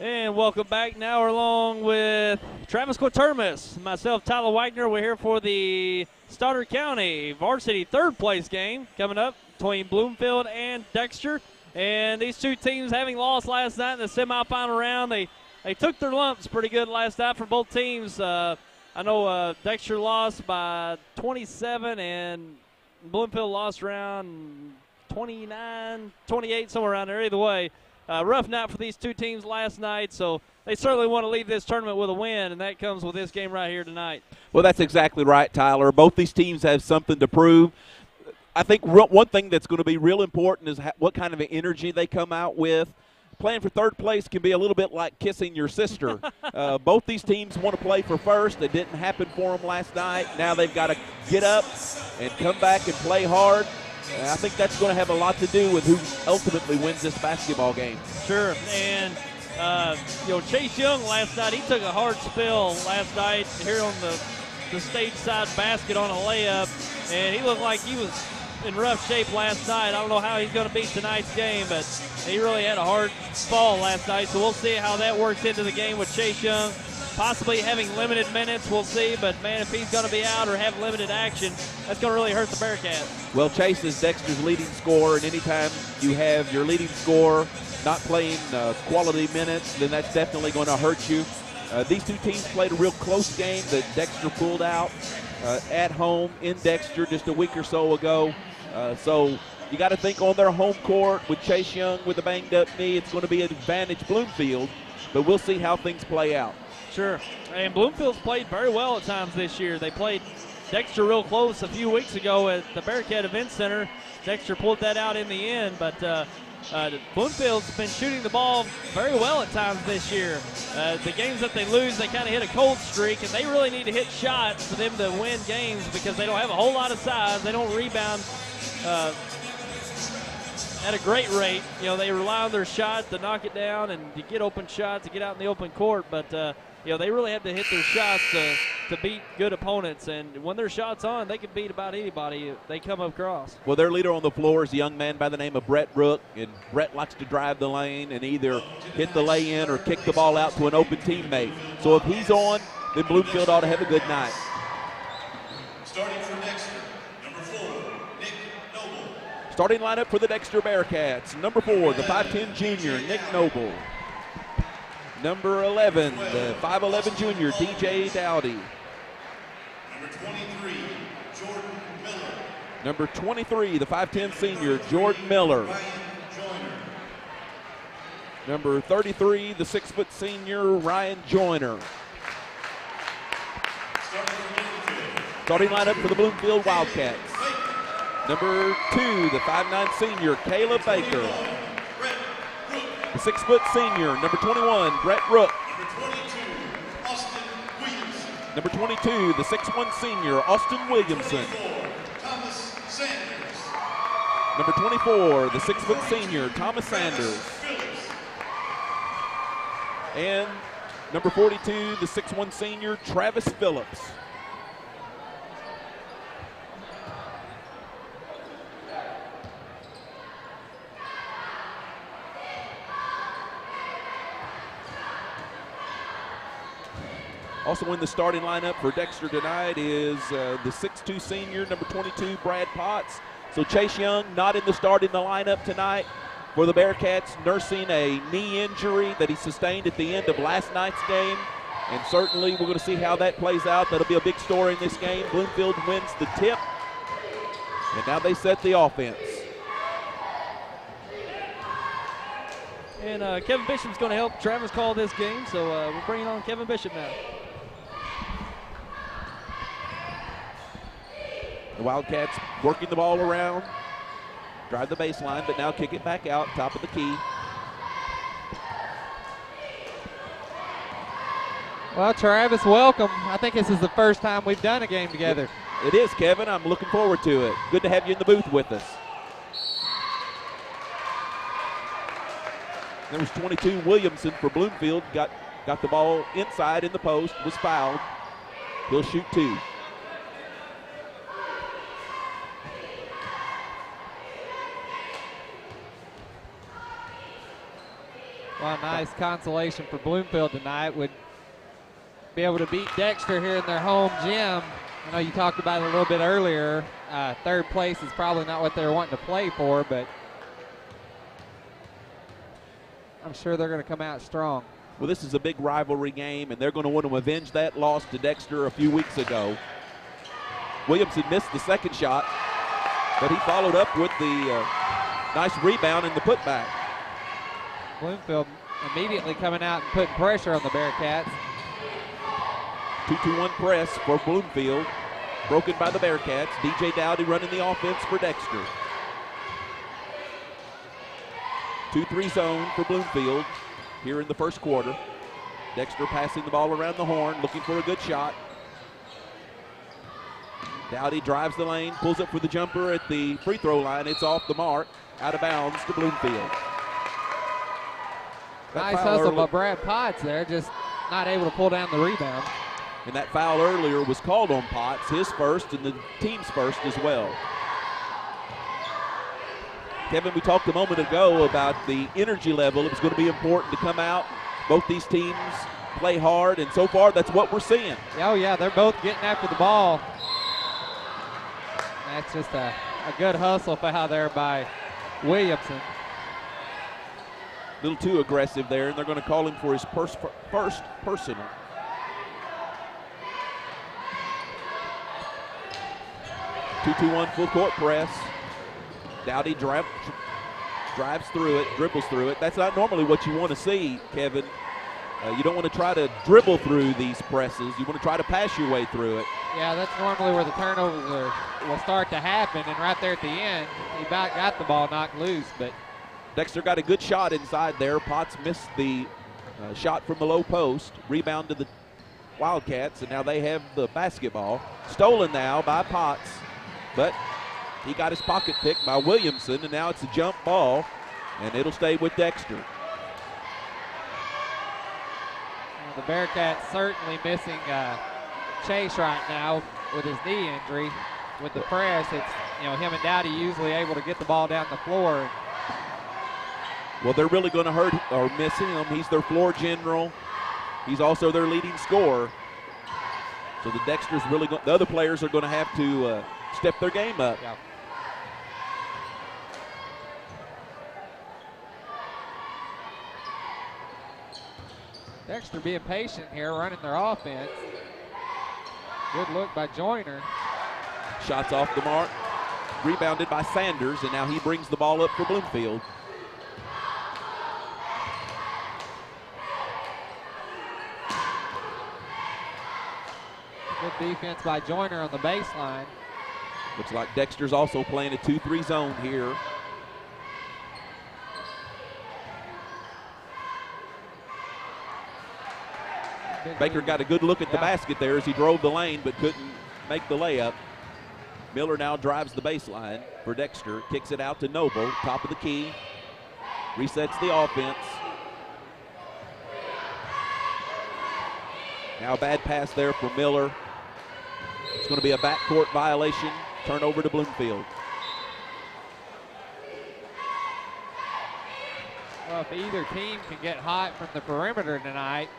And welcome back. Now we're along with Travis Quatermas, myself, Tyler Wagner. We're here for the Stoddard County Varsity third place game coming up between Bloomfield and Dexter. And these two teams, having lost last night in the semifinal round, they took their lumps pretty good last night for both teams. I know Dexter lost by 27 and Bloomfield lost around 29, 28, somewhere around there. Either way, rough night for these two teams last night, so they certainly want to leave this tournament with a win, and that comes with this game right here tonight. Well, that's exactly right, Tyler. Both these teams have something to prove. I think one thing that's going to be real important is what kind of an energy they come out with. Playing for third place can be a little bit like kissing your sister. Both these teams want to play for first. It didn't happen for them last night. Now they've got to get up and come back and play hard. I think that's going to have a lot to do with who ultimately wins this basketball game. Sure, and Chase Young last night, he took a hard spill last night here on the stage side basket on a layup, and he looked like he was in rough shape last night. I don't know how he's going to beat tonight's game, but he really had a hard fall last night, so we'll see how that works into the game with Chase Young. Possibly having limited minutes, we'll see, but, man, if he's going to be out or have limited action, that's going to really hurt the Bearcats. Well, Chase is Dexter's leading scorer, and anytime you have your leading scorer not playing quality minutes, then that's definitely going to hurt you. These two teams played a real close game that Dexter pulled out at home in Dexter just a week or so ago. So you got to think on their home court with Chase Young with a banged-up knee, it's going to be an advantage Bloomfield, but we'll see how things play out. Sure, and Bloomfield's played very well at times this year. They played Dexter real close a few weeks ago at the Bearcat Event Center. Dexter pulled that out in the end, but Bloomfield's been shooting the ball very well at times this year. The games that they lose, they kind of hit a cold streak, and they really need to hit shots for them to win games because they don't have a whole lot of size. They don't rebound at a great rate. They rely on their shot to knock it down and to get open shots, to get out in the open court, but they really have to hit their shots to beat good opponents. And when their shot's on, they can beat about anybody if they come across. Well, their leader on the floor is a young man by the name of Brett Rook, and Brett likes to drive the lane and either hit the lay-in or kick the ball out to an open teammate. So if he's on, then Bloomfield ought to have a good night. Starting for Dexter, number 4, Nick Noble. Starting lineup for the Dexter Bearcats. Number 4, the 5'10 junior, Nick Noble. Number 11, the 5'11 junior, DJ Dowdy. Number 23, Jordan Miller. Number 23, the 5'10 senior, Jordan Miller. Ryan Joyner. Number 33, the 6' senior, Ryan Joyner. Starting lineup for the Bloomfield Wildcats. Number 2, the 5'9 senior, Caleb Baker. The 6' senior, number 21, Brett Rook. Number 22, Austin Williamson. Number 22, the 6'1 senior, Austin Williamson. Thomas Sanders. Number 24, the 6' senior, Thomas Sanders. And number 42, the 6'1 senior, Travis Phillips. Also in the starting lineup for Dexter tonight is the 6'2 senior, number 22, Brad Potts. So Chase Young not in the starting lineup tonight for the Bearcats, nursing a knee injury that he sustained at the end of last night's game. And certainly we're going to see how that plays out. That'll be a big story in this game. Bloomfield wins the tip, and now they set the offense. And Kevin Bishop's going to help Travis call this game, so we're bringing on Kevin Bishop now. The Wildcats working the ball around, drive the baseline, but now kick it back out, top of the key. Well, Travis, welcome. I think this is the first time we've done a game together. It is, Kevin. I'm looking forward to it. Good to have you in the booth with us. There was 22, Williamson for Bloomfield. Got the ball inside in the post, was fouled. He'll shoot 2. Well, nice consolation for Bloomfield tonight. Would be able to beat Dexter here in their home gym. I know you talked about it a little bit earlier. Third place is probably not what they're wanting to play for, but I'm sure they're going to come out strong. Well, this is a big rivalry game, and they're going to want to avenge that loss to Dexter a few weeks ago. Williamson missed the second shot, but he followed up with the nice rebound and the putback. Bloomfield immediately coming out and putting pressure on the Bearcats. 2-2-1 press for Bloomfield, broken by the Bearcats. DJ Dowdy running the offense for Dexter. 2-3 zone for Bloomfield here in the first quarter. Dexter passing the ball around the horn, looking for a good shot. Dowdy drives the lane, pulls up for the jumper at the free throw line. It's off the mark, out of bounds to Bloomfield. Nice hustle by Brad Potts there, just not able to pull down the rebound. And that foul earlier was called on Potts, his first and the team's first as well. Kevin, we talked a moment ago about the energy level. It was going to be important to come out. Both these teams play hard, and so far that's what we're seeing. Oh, yeah, they're both getting after the ball. That's just a good hustle foul there by Williamson. A little too aggressive there, and they're going to call him for his first personal. Two-2-1 full court press. Dowdy drives through it, dribbles through it. That's not normally what you want to see, Kevin. You don't want to try to dribble through these presses. You want to try to pass your way through it. Yeah, that's normally where the turnovers will start to happen, and right there at the end, he about got the ball knocked loose, but Dexter got a good shot inside there. Potts missed the shot from the low post. Rebound to the Wildcats, and now they have the basketball. Stolen now by Potts, but he got his pocket picked by Williamson, and now it's a jump ball, and it'll stay with Dexter. The Bearcats certainly missing Chase right now with his knee injury. With the press, it's him and Dowdy usually able to get the ball down the floor. Well, they're really going to hurt or miss him. He's their floor general. He's also their leading scorer. So the Dexter's really the other players are going to have to step their game up. Yeah. Dexter being patient here, running their offense. Good look by Joyner. Shots off the mark. Rebounded by Sanders, and now he brings the ball up for Bloomfield. Good defense by Joyner on the baseline. Looks like Dexter's also playing a 2-3 zone here. Baker got a good look at the basket there as he drove the lane but couldn't make the layup. Miller now drives the baseline for Dexter, kicks it out to Noble, top of the key, resets the offense. Now a bad pass there for Miller. It's going to be a backcourt violation, turnover to Bloomfield. Well, if either team can get hot from the perimeter tonight,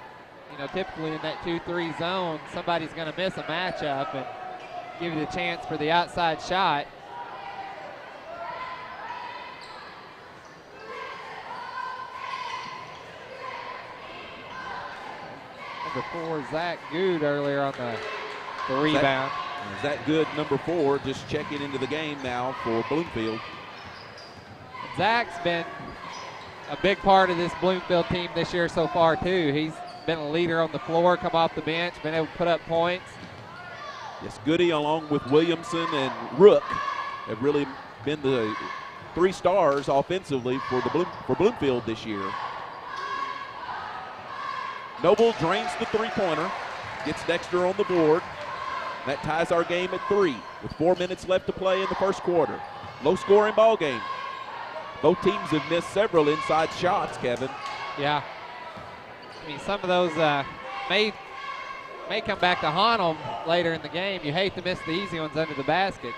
typically in that 2-3 zone, somebody's going to miss a matchup and give you the chance for the outside shot. Number 4, Zach Good earlier on the rebound. Zach Good, number 4, just checking into the game now for Bloomfield. Zach's been a big part of this Bloomfield team this year so far too. He's been a leader on the floor, come off the bench, been able to put up points. Yes, Goody along with Williamson and Rook have really been the 3 stars offensively for Bloomfield this year. Noble drains the 3-pointer, gets Dexter on the board. That ties our game at 3 with 4 minutes left to play in the first quarter. Low-scoring ball game. Both teams have missed several inside shots, Kevin. Yeah. I mean, some of those may come back to haunt them later in the game. You hate to miss the easy ones under the basket.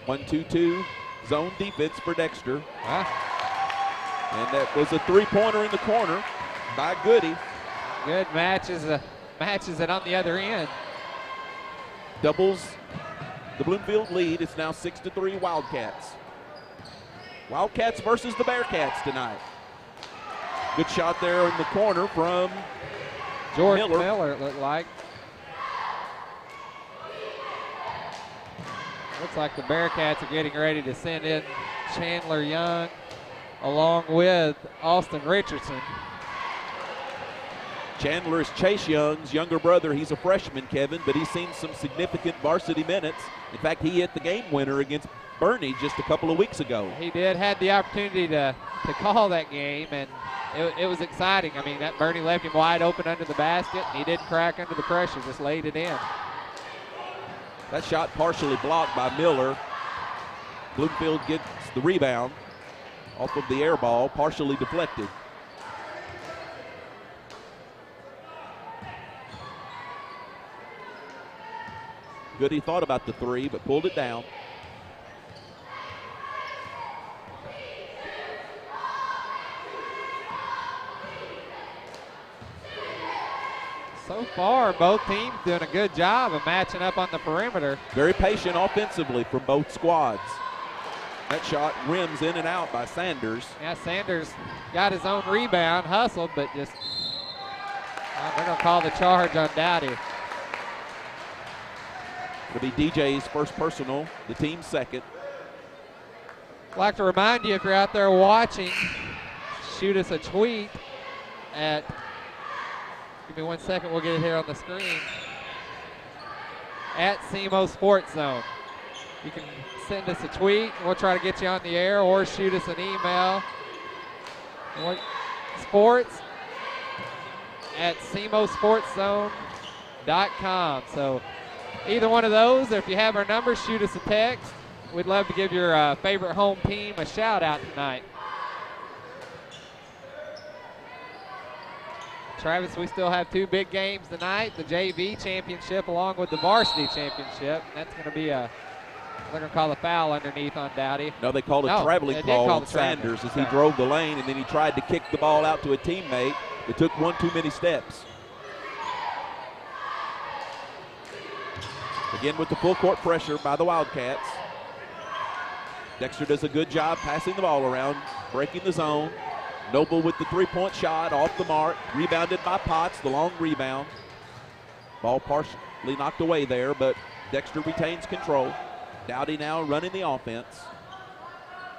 1-2-2 zone defense for Dexter. And that was a three-pointer in the corner by Goody. Good matches it on the other end. Doubles the Bloomfield lead. It's now 6-3 Wildcats. Wildcats versus the Bearcats tonight. Good shot there in the corner from Jordan Miller, it looked like. Looks like the Bearcats are getting ready to send in Chandler Young along with Austin Richardson. Chandler is Chase Young's younger brother. He's a freshman, Kevin, but he's seen some significant varsity minutes. In fact, he hit the game winner against Bernie just a couple of weeks ago. He had the opportunity to call that game, and it was exciting. I mean, that Bernie left him wide open under the basket, and he didn't crack under the pressure, just laid it in. That shot partially blocked by Miller. Bloomfield gets the rebound off of the air ball, partially deflected. Goody thought about the three, but pulled it down. So far, both teams doing a good job of matching up on the perimeter. Very patient offensively from both squads. That shot rims in and out by Sanders. Yeah, Sanders got his own rebound, hustled, but just, they're going to call the charge on Dowdy. It'll be DJ's first personal, the team's second. I'd like to remind you, if you're out there watching, shoot us a tweet at, give me 1 second, we'll get it here on the screen, at SCAA Sports Zone. You can send us a tweet, we'll try to get you on the air, or shoot us an email. Sports at SCAASportsZone.com. So either one of those, or if you have our number, shoot us a text. We'd love to give your favorite home team a shout out tonight. Travis, we still have two big games tonight, the JV championship along with the varsity championship. That's going to be they're going to call a foul underneath on Dowdy. No, they called a traveling call on Sanders as he drove the lane, and then he tried to kick the ball out to a teammate. It took one too many steps. Again with the full court pressure by the Wildcats. Dexter does a good job passing the ball around, breaking the zone. Noble with the three-point shot off the mark, rebounded by Potts, the long rebound. Ball partially knocked away there, but Dexter retains control. Dowdy now running the offense,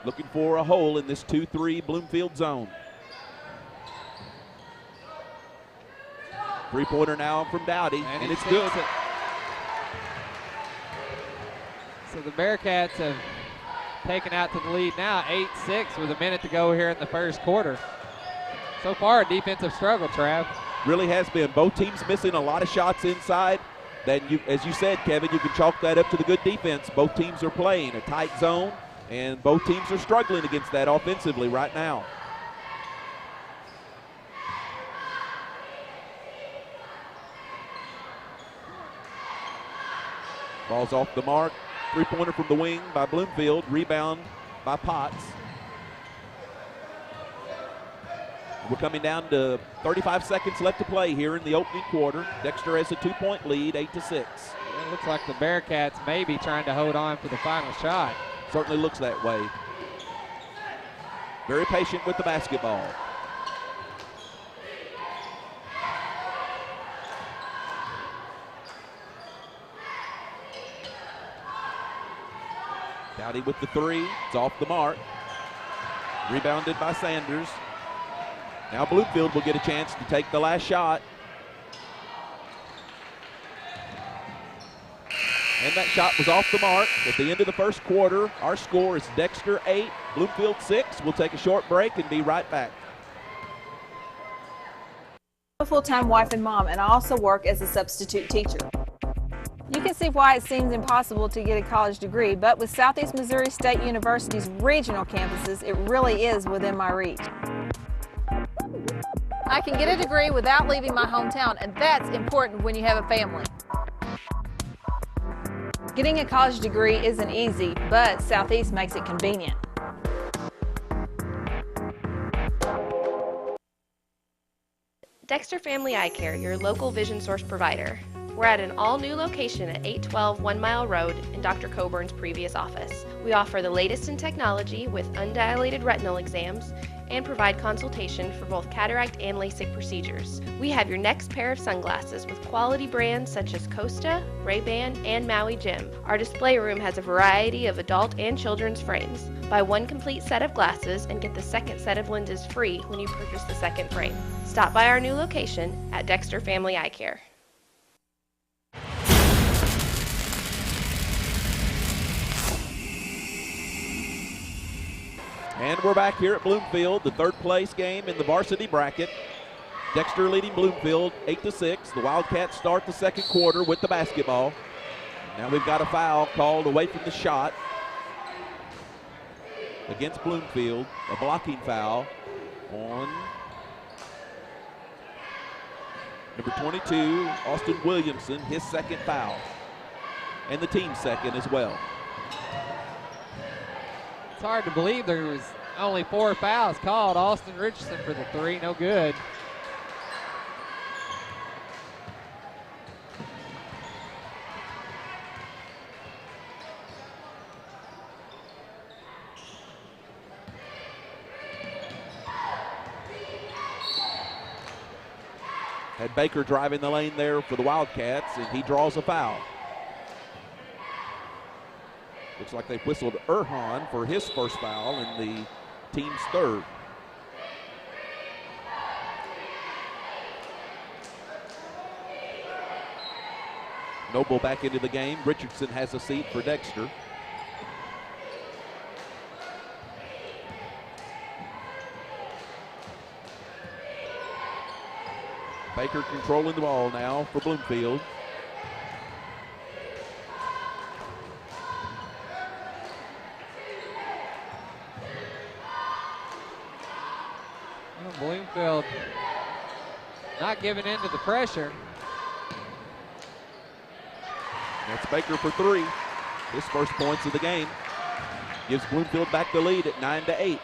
looking for a hole in this 2-3 Bloomfield zone. Three-pointer now from Dowdy, and it's good. So the Bearcats have taken out to the lead now, 8-6 with a minute to go here in the first quarter. So far, a defensive struggle, Trav. Really has been. Both teams missing a lot of shots inside. Then, as you said, Kevin, you can chalk that up to the good defense. Both teams are playing a tight zone, and both teams are struggling against that offensively right now. Ball's off the mark. Three-pointer from the wing by Bloomfield. Rebound by Potts. We're coming down to 35 seconds left to play here in the opening quarter. Dexter has a 2-point lead, 8-6. It looks like the Bearcats may be trying to hold on for the final shot. Certainly looks that way. Very patient with the basketball. Dowdy with the three. It's off the mark. Rebounded by Sanders. Now Bloomfield will get a chance to take the last shot. And that shot was off the mark at the end of the first quarter. Our score is Dexter 8, Bloomfield 6. We'll take a short break and be right back. I'm a full-time wife and mom, and I also work as a substitute teacher. You can see why it seems impossible to get a college degree, but with Southeast Missouri State University's regional campuses, it really is within my reach. I can get a degree without leaving my hometown, and that's important when you have a family. Getting a college degree isn't easy, but Southeast makes it convenient. Dexter Family Eye Care, your local vision source provider. We're at an all-new location at 812 1 Mile Road in Dr. Coburn's previous office. We offer the latest in technology with undilated retinal exams and provide consultation for both cataract and Lasik procedures. We have your next pair of sunglasses with quality brands such as Costa, Ray-Ban, and Maui Jim. Our display room has a variety of adult and children's frames. Buy one complete set of glasses and get the second set of lenses free when you purchase the second frame. Stop by our new location at Dexter Family Eye Care. And we're back here at Bloomfield, the third place game in the varsity bracket. Dexter leading Bloomfield 8-6. The Wildcats start the second quarter with the basketball. Now we've got a foul called away from the shot against Bloomfield, a blocking foul on number 22, Austin Williamson, his second foul, and the team's second as well. It's hard to believe there was only 4 fouls called. Austin Richardson for the 3, no good. Had Baker driving the lane there for the Wildcats, and he draws a foul. Looks like they whistled Erhan for his first foul and the team's third. Noble back into the game. Richardson has a seat for Dexter. Baker controlling the ball now for Bloomfield. Bloomfield not giving in to the pressure. That's Baker for 3. His first points of the game. Gives Bloomfield back the lead at 9-8.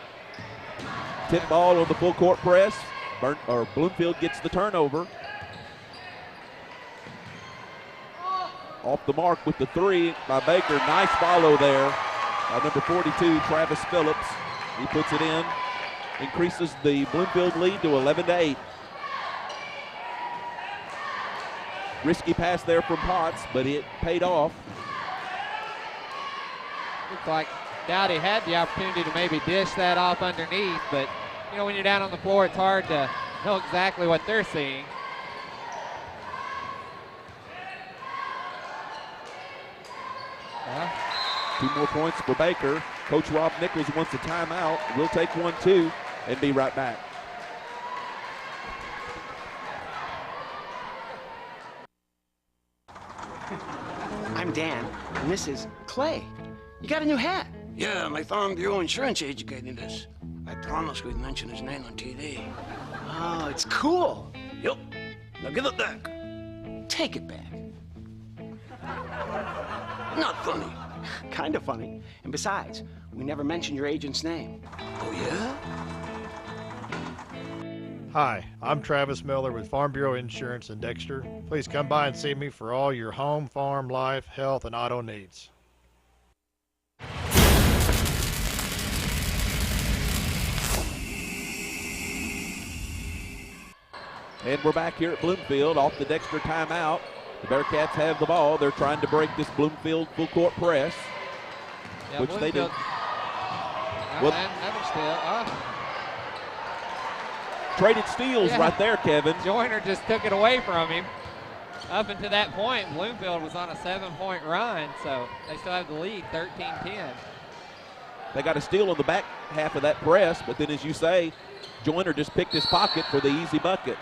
Tip ball on the full court press. Bloomfield gets the turnover. Off the mark with the 3 by Baker. Nice follow there by number 42, Travis Phillips. He puts it in. Increases the Bloomfield lead to 11-8. Risky pass there from Potts, but it paid off. Looked like Dowdy had the opportunity to maybe dish that off underneath, but you know, when you're down on the floor, it's hard to know exactly what they're seeing. Two more points for Baker. Coach Rob Nichols wants a timeout. We'll take 1, 2, and be right back. I'm Dan, and this is Clay. You got a new hat. Yeah, my Farm Bureau insurance agent gave me this. I promised we'd mention his name on TV. Oh, it's cool. Yep. Now give it back. Take it back. Not funny. Kind of funny. And besides, we never mentioned your agent's name. Oh, yeah? Hi, I'm Travis Miller with Farm Bureau Insurance in Dexter. Please come by and see me for all your home, farm, life, health, and auto needs. And we're back here at Bloomfield off the Dexter timeout. The Bearcats have the ball. They're trying to break this Bloomfield full court press, Yeah, which they do. Traded steals right there, Kevin. Joyner just took it away from him. Up until that point, Bloomfield was on a 7-point run, so they still have the lead, 13-10. They got a steal on the back half of that press, but then, as you say, Joyner just picked his pocket for the easy bucket.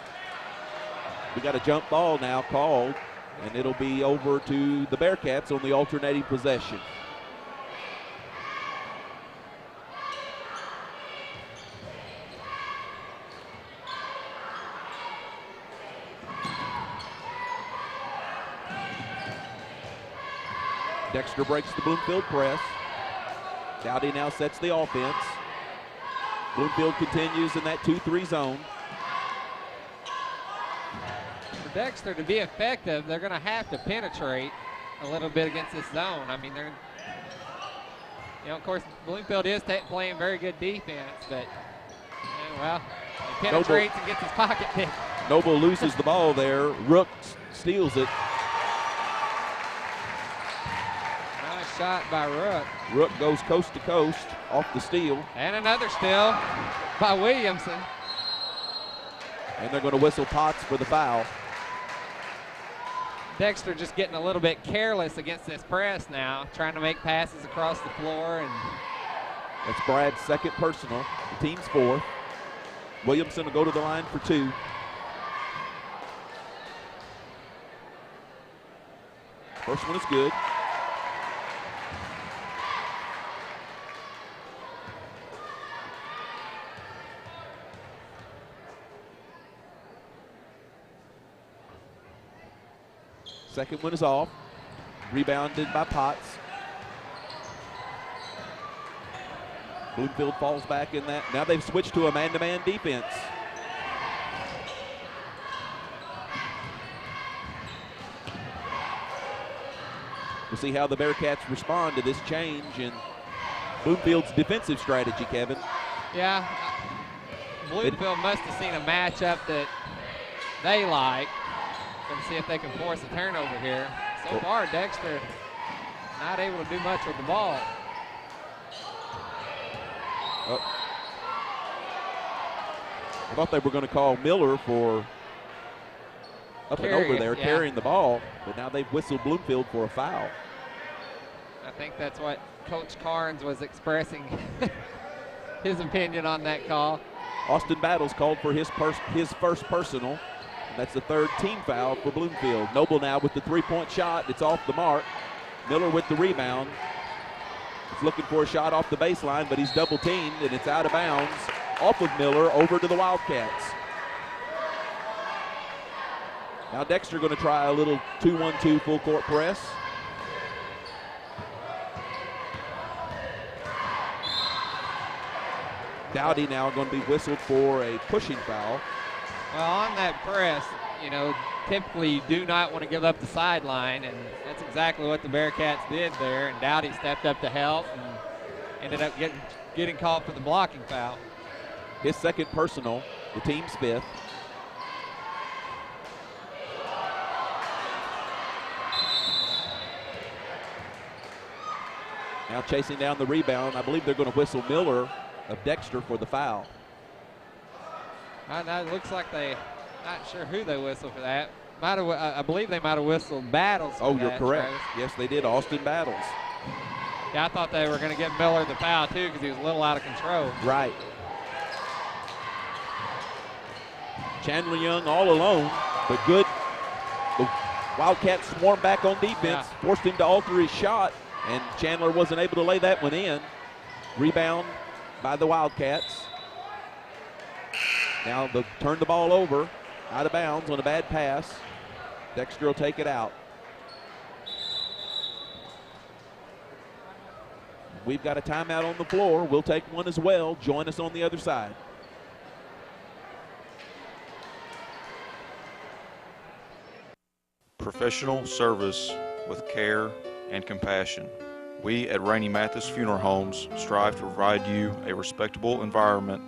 We got a jump ball now called, and it'll be over to the Bearcats on the alternating possession. Dexter breaks the Bloomfield press. Dowdy now sets the offense. Bloomfield continues in that 2-3 zone. Dexter, to be effective, they're going to have to penetrate a little bit against this zone. I mean, they're, of course, Bloomfield is playing very good defense, but, well, he penetrates and gets his pocket picked. Noble loses the ball there. Rook steals it. Nice shot by Rook. Rook goes coast to coast off the steal. And another steal by Williamson. And they're going to whistle Potts for the foul. Dexter just getting a little bit careless against this press now, trying to make passes across the floor. And that's Brad's second personal, the team's fourth. Williamson will go to the line for 2. First one is good. Second one is off. Rebounded by Potts. Bloomfield falls back in that. Now they've switched to a man-to-man defense. We'll see how the Bearcats respond to this change in Bloomfield's defensive strategy, Kevin. Yeah, Bloomfield must have seen a matchup that they like. Going to see if they can force a turnover here. So far, Dexter not able to do much with the ball. I thought they were going to call Miller for up and over there, carrying the ball, but now they've whistled Bloomfield for a foul. I think that's what Coach Carnes was expressing his opinion on that call. Austin Battles called for his first personal, and that's the third team foul for Bloomfield. Noble now with the three-point shot. It's off the mark. Miller with the rebound. He's looking for a shot off the baseline, but he's double-teamed, and it's out of bounds off of Miller over to the Wildcats. Now Dexter going to try a little 2-1-2 full-court press. Dowdy now going to be whistled for a pushing foul. Well, on that press, typically you do not want to give up the sideline, and that's exactly what the Bearcats did there. And Dowdy stepped up to help and ended up getting called for the blocking foul. His second personal, the team's fifth. Now chasing down the rebound. I believe they're going to whistle Miller of Dexter for the foul. It looks like not sure who they whistled for that. I believe they might have whistled Battles for you're correct. Travis. Yes, they did. Austin Battles. Yeah, I thought they were going to give Miller the foul too because he was a little out of control. Right. Chandler Young all alone, but good. The Wildcats swarmed back on defense, forced him to alter his shot, and Chandler wasn't able to lay that one in. Rebound by the Wildcats. Now they'll turn the ball over, out of bounds on a bad pass. Dexter will take it out. We've got a timeout on the floor. We'll take one as well. Join us on the other side. Professional service with care and compassion. We at Rainey Mathis Funeral Homes strive to provide you a respectable environment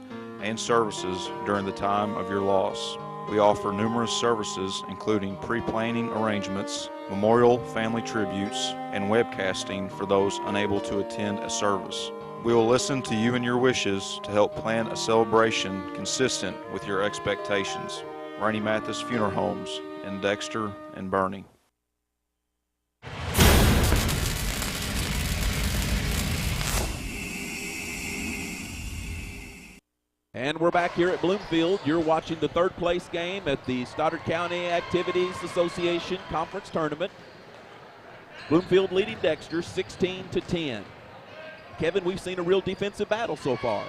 and services during the time of your loss. We offer numerous services including pre-planning arrangements, memorial family tributes, and webcasting for those unable to attend a service. We will listen to you and your wishes to help plan a celebration consistent with your expectations. Rainey Mathis Funeral Homes in Dexter and Bernie. And we're back here at Bloomfield. You're watching the third place game at the Stoddard County Activities Association Conference Tournament. Bloomfield leading Dexter 16-10. Kevin, we've seen a real defensive battle so far.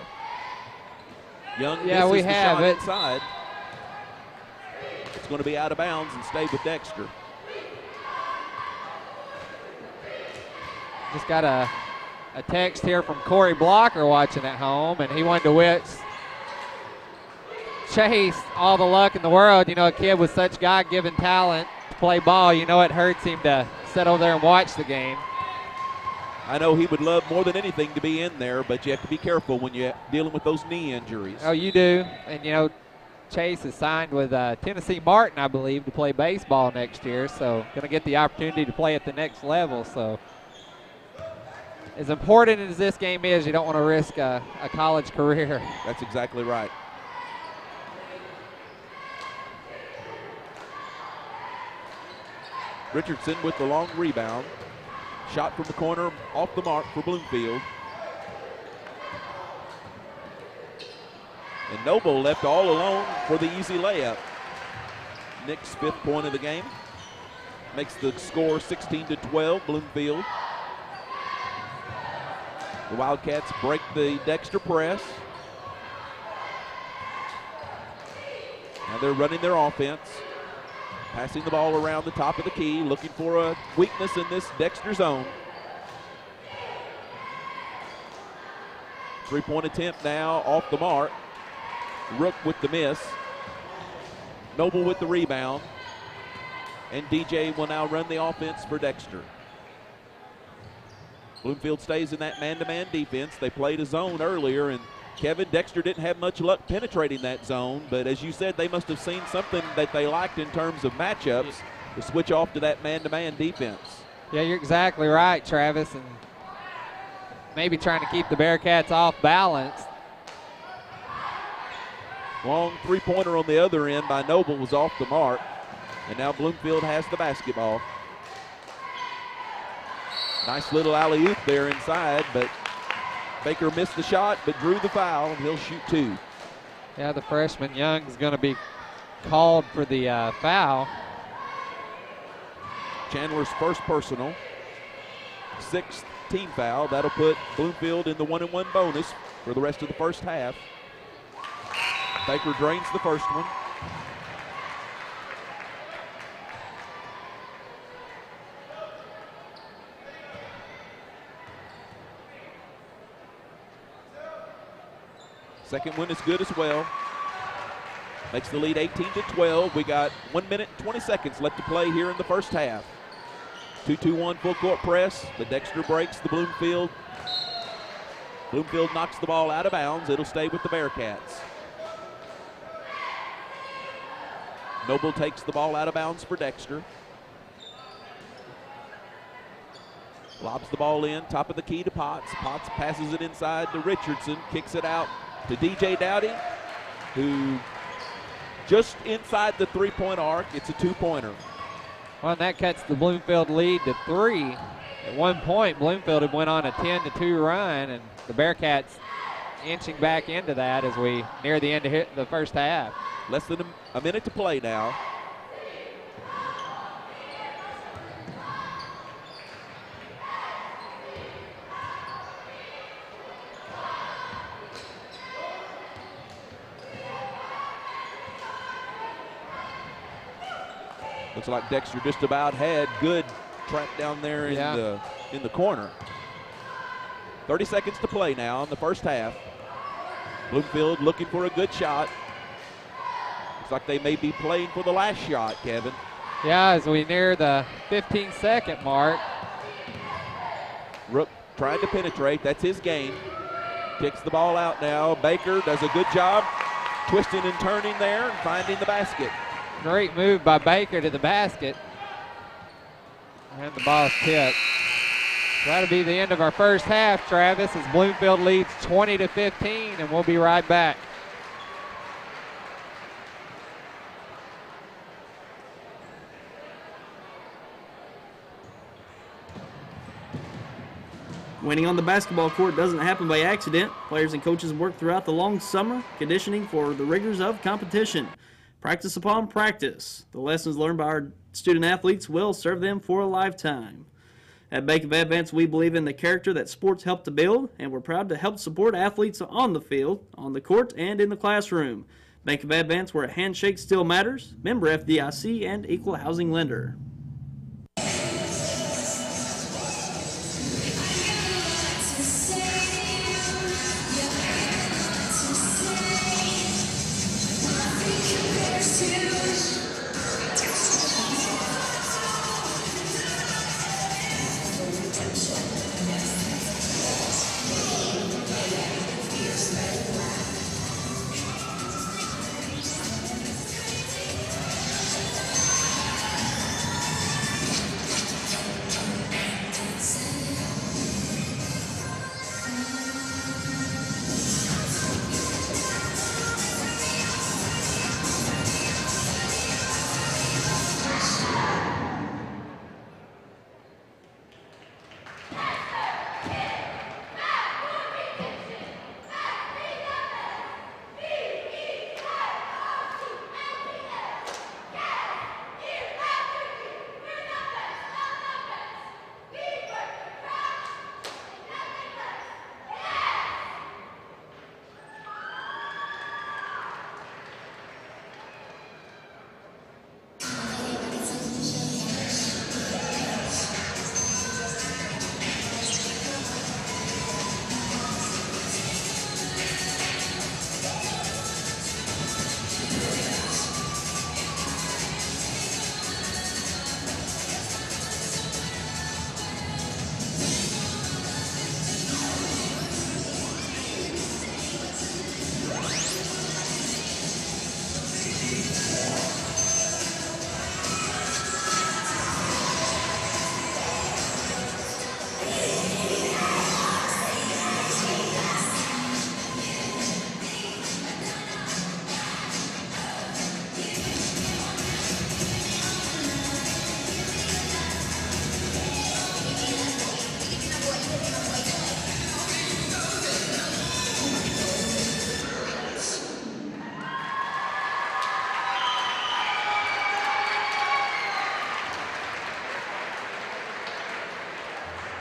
Young misses we the have shot it. Inside. It's going to be out of bounds and stay with Dexter. Just got a text here from Corey Blocker watching at home, and he wanted to Chase all the luck in the world. You know, a kid with such God-given talent to play ball, you know it hurts him to sit over there and watch the game. I know he would love more than anything to be in there, but you have to be careful when you're dealing with those knee injuries. Oh, you do. And, you know, Chase is signed with Tennessee Martin, I believe, to play baseball next year, so going to get the opportunity to play at the next level. So as important as this game is, you don't want to risk a college career. That's exactly right. Richardson with the long rebound. Shot from the corner, off the mark for Bloomfield. And Noble left all alone for the easy layup. Nick's 5th point of the game. Makes the score 16-12, Bloomfield. The Wildcats break the Dexter press. Now they're running their offense. Passing the ball around the top of the key, looking for a weakness in this Dexter zone. 3-point attempt now off the mark. Rook with the miss. Noble with the rebound. And DJ will now run the offense for Dexter. Bloomfield stays in that man-to-man defense. They played a zone earlier, and Kevin, Dexter didn't have much luck penetrating that zone, but as you said, they must have seen something that they liked in terms of matchups to switch off to that man-to-man defense. Yeah, you're exactly right, Travis, and maybe trying to keep the Bearcats off balance. Long 3-pointer on the other end by Noble was off the mark, and now Bloomfield has the basketball. Nice little alley-oop there inside, but Baker missed the shot, but drew the foul, and he'll shoot 2. Yeah, the freshman Young's going to be called for the foul. Chandler's first personal. 6th team foul. That'll put Bloomfield in the 1-and-1 bonus for the rest of the first half. Baker drains the first one. Second one is good as well. Makes the lead 18-12. We got 1 minute and 20 seconds left to play here in the first half. 2-2-1 full court press, but Dexter breaks the Bloomfield. Bloomfield knocks the ball out of bounds. It'll stay with the Bearcats. Noble takes the ball out of bounds for Dexter. Lobs the ball in, top of the key to Potts. Potts passes it inside to Richardson, kicks it out to DJ Dowdy, who just inside the 3-point arc. It's a 2-pointer. Well, and that cuts the Bloomfield lead to 3. At one point, Bloomfield had went on a 10-2 run, and the Bearcats inching back into that as we near the end of the first half. Less than a minute to play now. Looks like Dexter just about had good track down there in the corner. 30 seconds to play now in the first half. Bloomfield looking for a good shot. Looks like they may be playing for the last shot, Kevin. Yeah, as we near the 15-second mark. Rook trying to penetrate. That's his game. Kicks the ball out now. Baker does a good job twisting and turning there and finding the basket. Great move by Baker to the basket. And the ball's tipped. That'll be the end of our first half, Travis, as Bloomfield leads 20-15, and we'll be right back. Winning on the basketball court doesn't happen by accident. Players and coaches work throughout the long summer, conditioning for the rigors of competition. Practice upon practice. The lessons learned by our student athletes will serve them for a lifetime. At Bank of Advance, we believe in the character that sports help to build, and we're proud to help support athletes on the field, on the court, and in the classroom. Bank of Advance, where a handshake still matters. Member FDIC and equal housing lender.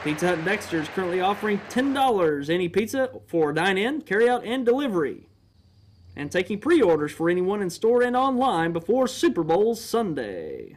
Pizza Hut Dexter is currently offering $10 any pizza for dine-in, carry-out, and delivery. And taking pre-orders for anyone in store and online before Super Bowl Sunday.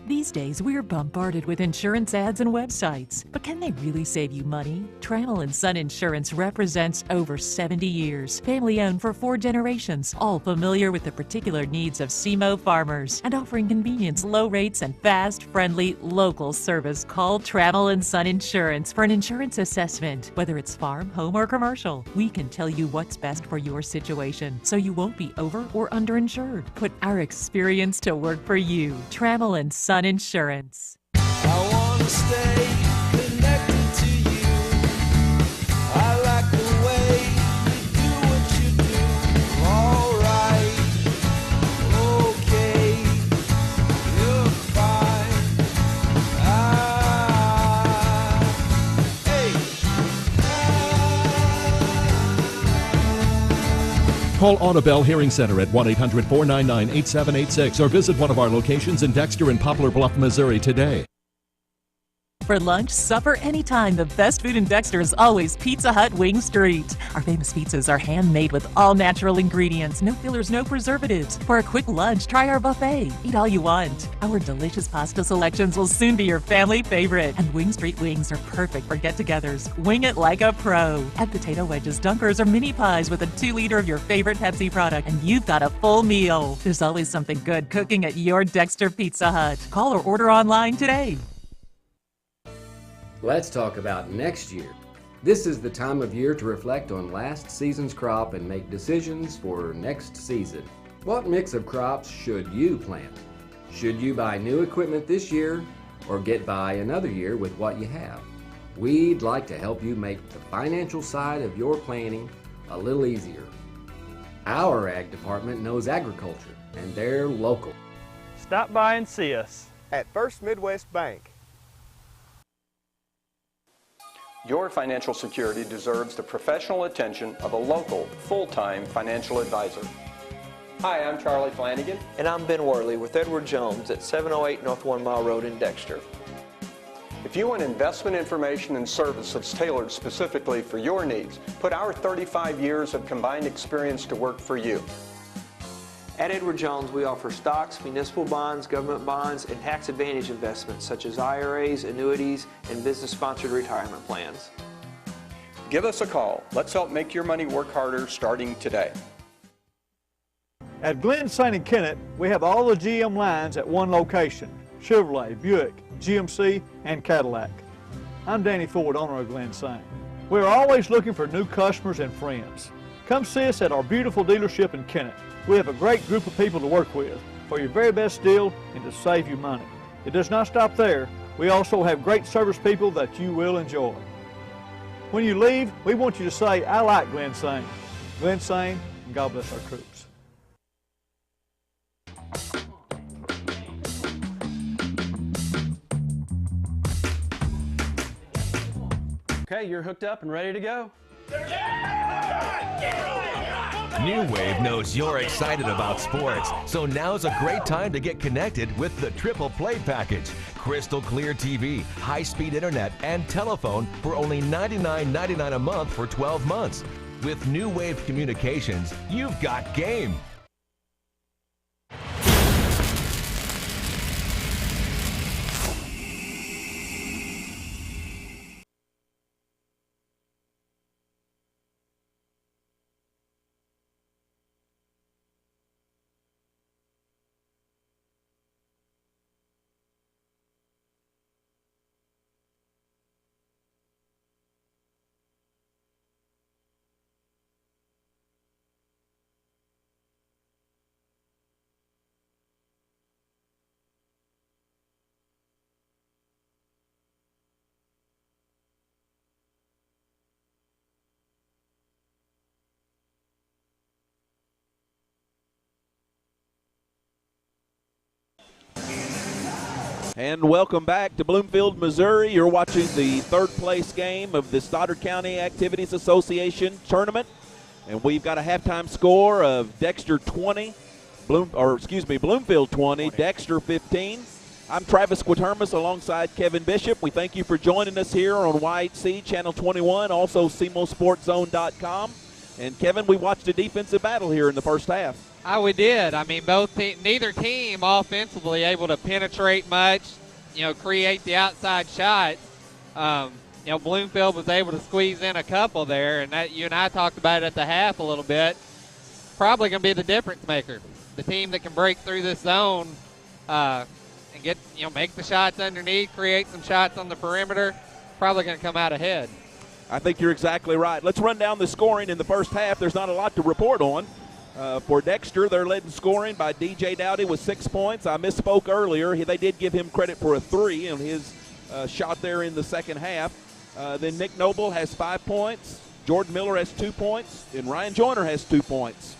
These days, we're bombarded with insurance ads and websites. But can they really save you money? Trammell & Son Insurance represents over 70 years. Family-owned for 4 generations. All familiar with the particular needs of SEMO farmers. And offering convenience, low rates, and fast, friendly, local service. Call Trammell & Son Insurance for an insurance assessment. Whether it's farm, home, or commercial, we can tell you what's best for your situation, so you won't be over or underinsured. Put our experience to work for you. Trammell & Son Insurance. I wanna stay connected to you. I like the way you do what you do. Alright, okay, you're fine. Call Audubell Hearing Center at 1-800-499-8786 or visit one of our locations in Dexter and Poplar Bluff, Missouri today. For lunch, supper, anytime, the best food in Dexter is always Pizza Hut Wing Street. Our famous pizzas are handmade with all natural ingredients, no fillers, no preservatives. For a quick lunch, try our buffet. Eat all you want. Our delicious pasta selections will soon be your family favorite. And Wing Street wings are perfect for get-togethers. Wing it like a pro. Add potato wedges, dunkers, or mini pies with a 2-liter of your favorite Pepsi product, and you've got a full meal. There's always something good cooking at your Dexter Pizza Hut. Call or order online today. Let's talk about next year. This is the time of year to reflect on last season's crop and make decisions for next season. What mix of crops should you plant? Should you buy new equipment this year or get by another year with what you have? We'd like to help you make the financial side of your planning a little easier. Our ag department knows agriculture and they're local. Stop by and see us at First Midwest Bank. Your financial security deserves the professional attention of a local, full-time financial advisor. Hi, I'm Charlie Flanagan. And I'm Ben Worley with Edward Jones at 708 North 1 Mile Road in Dexter. If you want investment information and service that's tailored specifically for your needs, put our 35 years of combined experience to work for you. At Edward Jones, we offer stocks, municipal bonds, government bonds, and tax advantage investments such as IRAs, annuities, and business-sponsored retirement plans. Give us a call. Let's help make your money work harder starting today. At Glenn Saint and Kennett, we have all the GM lines at one location: Chevrolet, Buick, GMC, and Cadillac. I'm Danny Ford, owner of Glenn Saint. We're always looking for new customers and friends. Come see us at our beautiful dealership in Kennett. We have a great group of people to work with for your very best deal and to save you money. It does not stop there. We also have great service people that you will enjoy. When you leave, we want you to say, I like Glenn Saint. Glenn Saint, and God bless our troops. Okay, you're hooked up and ready to go. New Wave knows you're excited about sports, so now's a great time to get connected with the Triple Play package. Crystal clear TV, high-speed internet, and telephone for only $99.99 a month for 12 months. With New Wave Communications, you've got game. And welcome back to Bloomfield, Missouri. You're watching the third place game of the Stoddard County Activities Association tournament. And we've got a halftime score of Dexter 20, Bloomfield 20, Dexter 15. I'm Travis Quatermas alongside Kevin Bishop. We thank you for joining us here on YHC Channel 21, also SEMOSportZone.com. And Kevin, we watched a defensive battle here in the first half. We did. I mean, neither team offensively able to penetrate much, create the outside shots. Bloomfield was able to squeeze in a couple there, and that you and I talked about it at the half a little bit. Probably going to be the difference maker. The team that can break through this zone and get, make the shots underneath, create some shots on the perimeter, probably going to come out ahead. I think you're exactly right. Let's run down the scoring in the first half. There's not a lot to report on. For Dexter, they're led in scoring by DJ Dowdy with 6 points. I misspoke earlier. They did give him credit for a 3 on his shot there in the second half. Then Nick Noble has 5 points. Jordan Miller has 2 points. And Ryan Joyner has 2 points.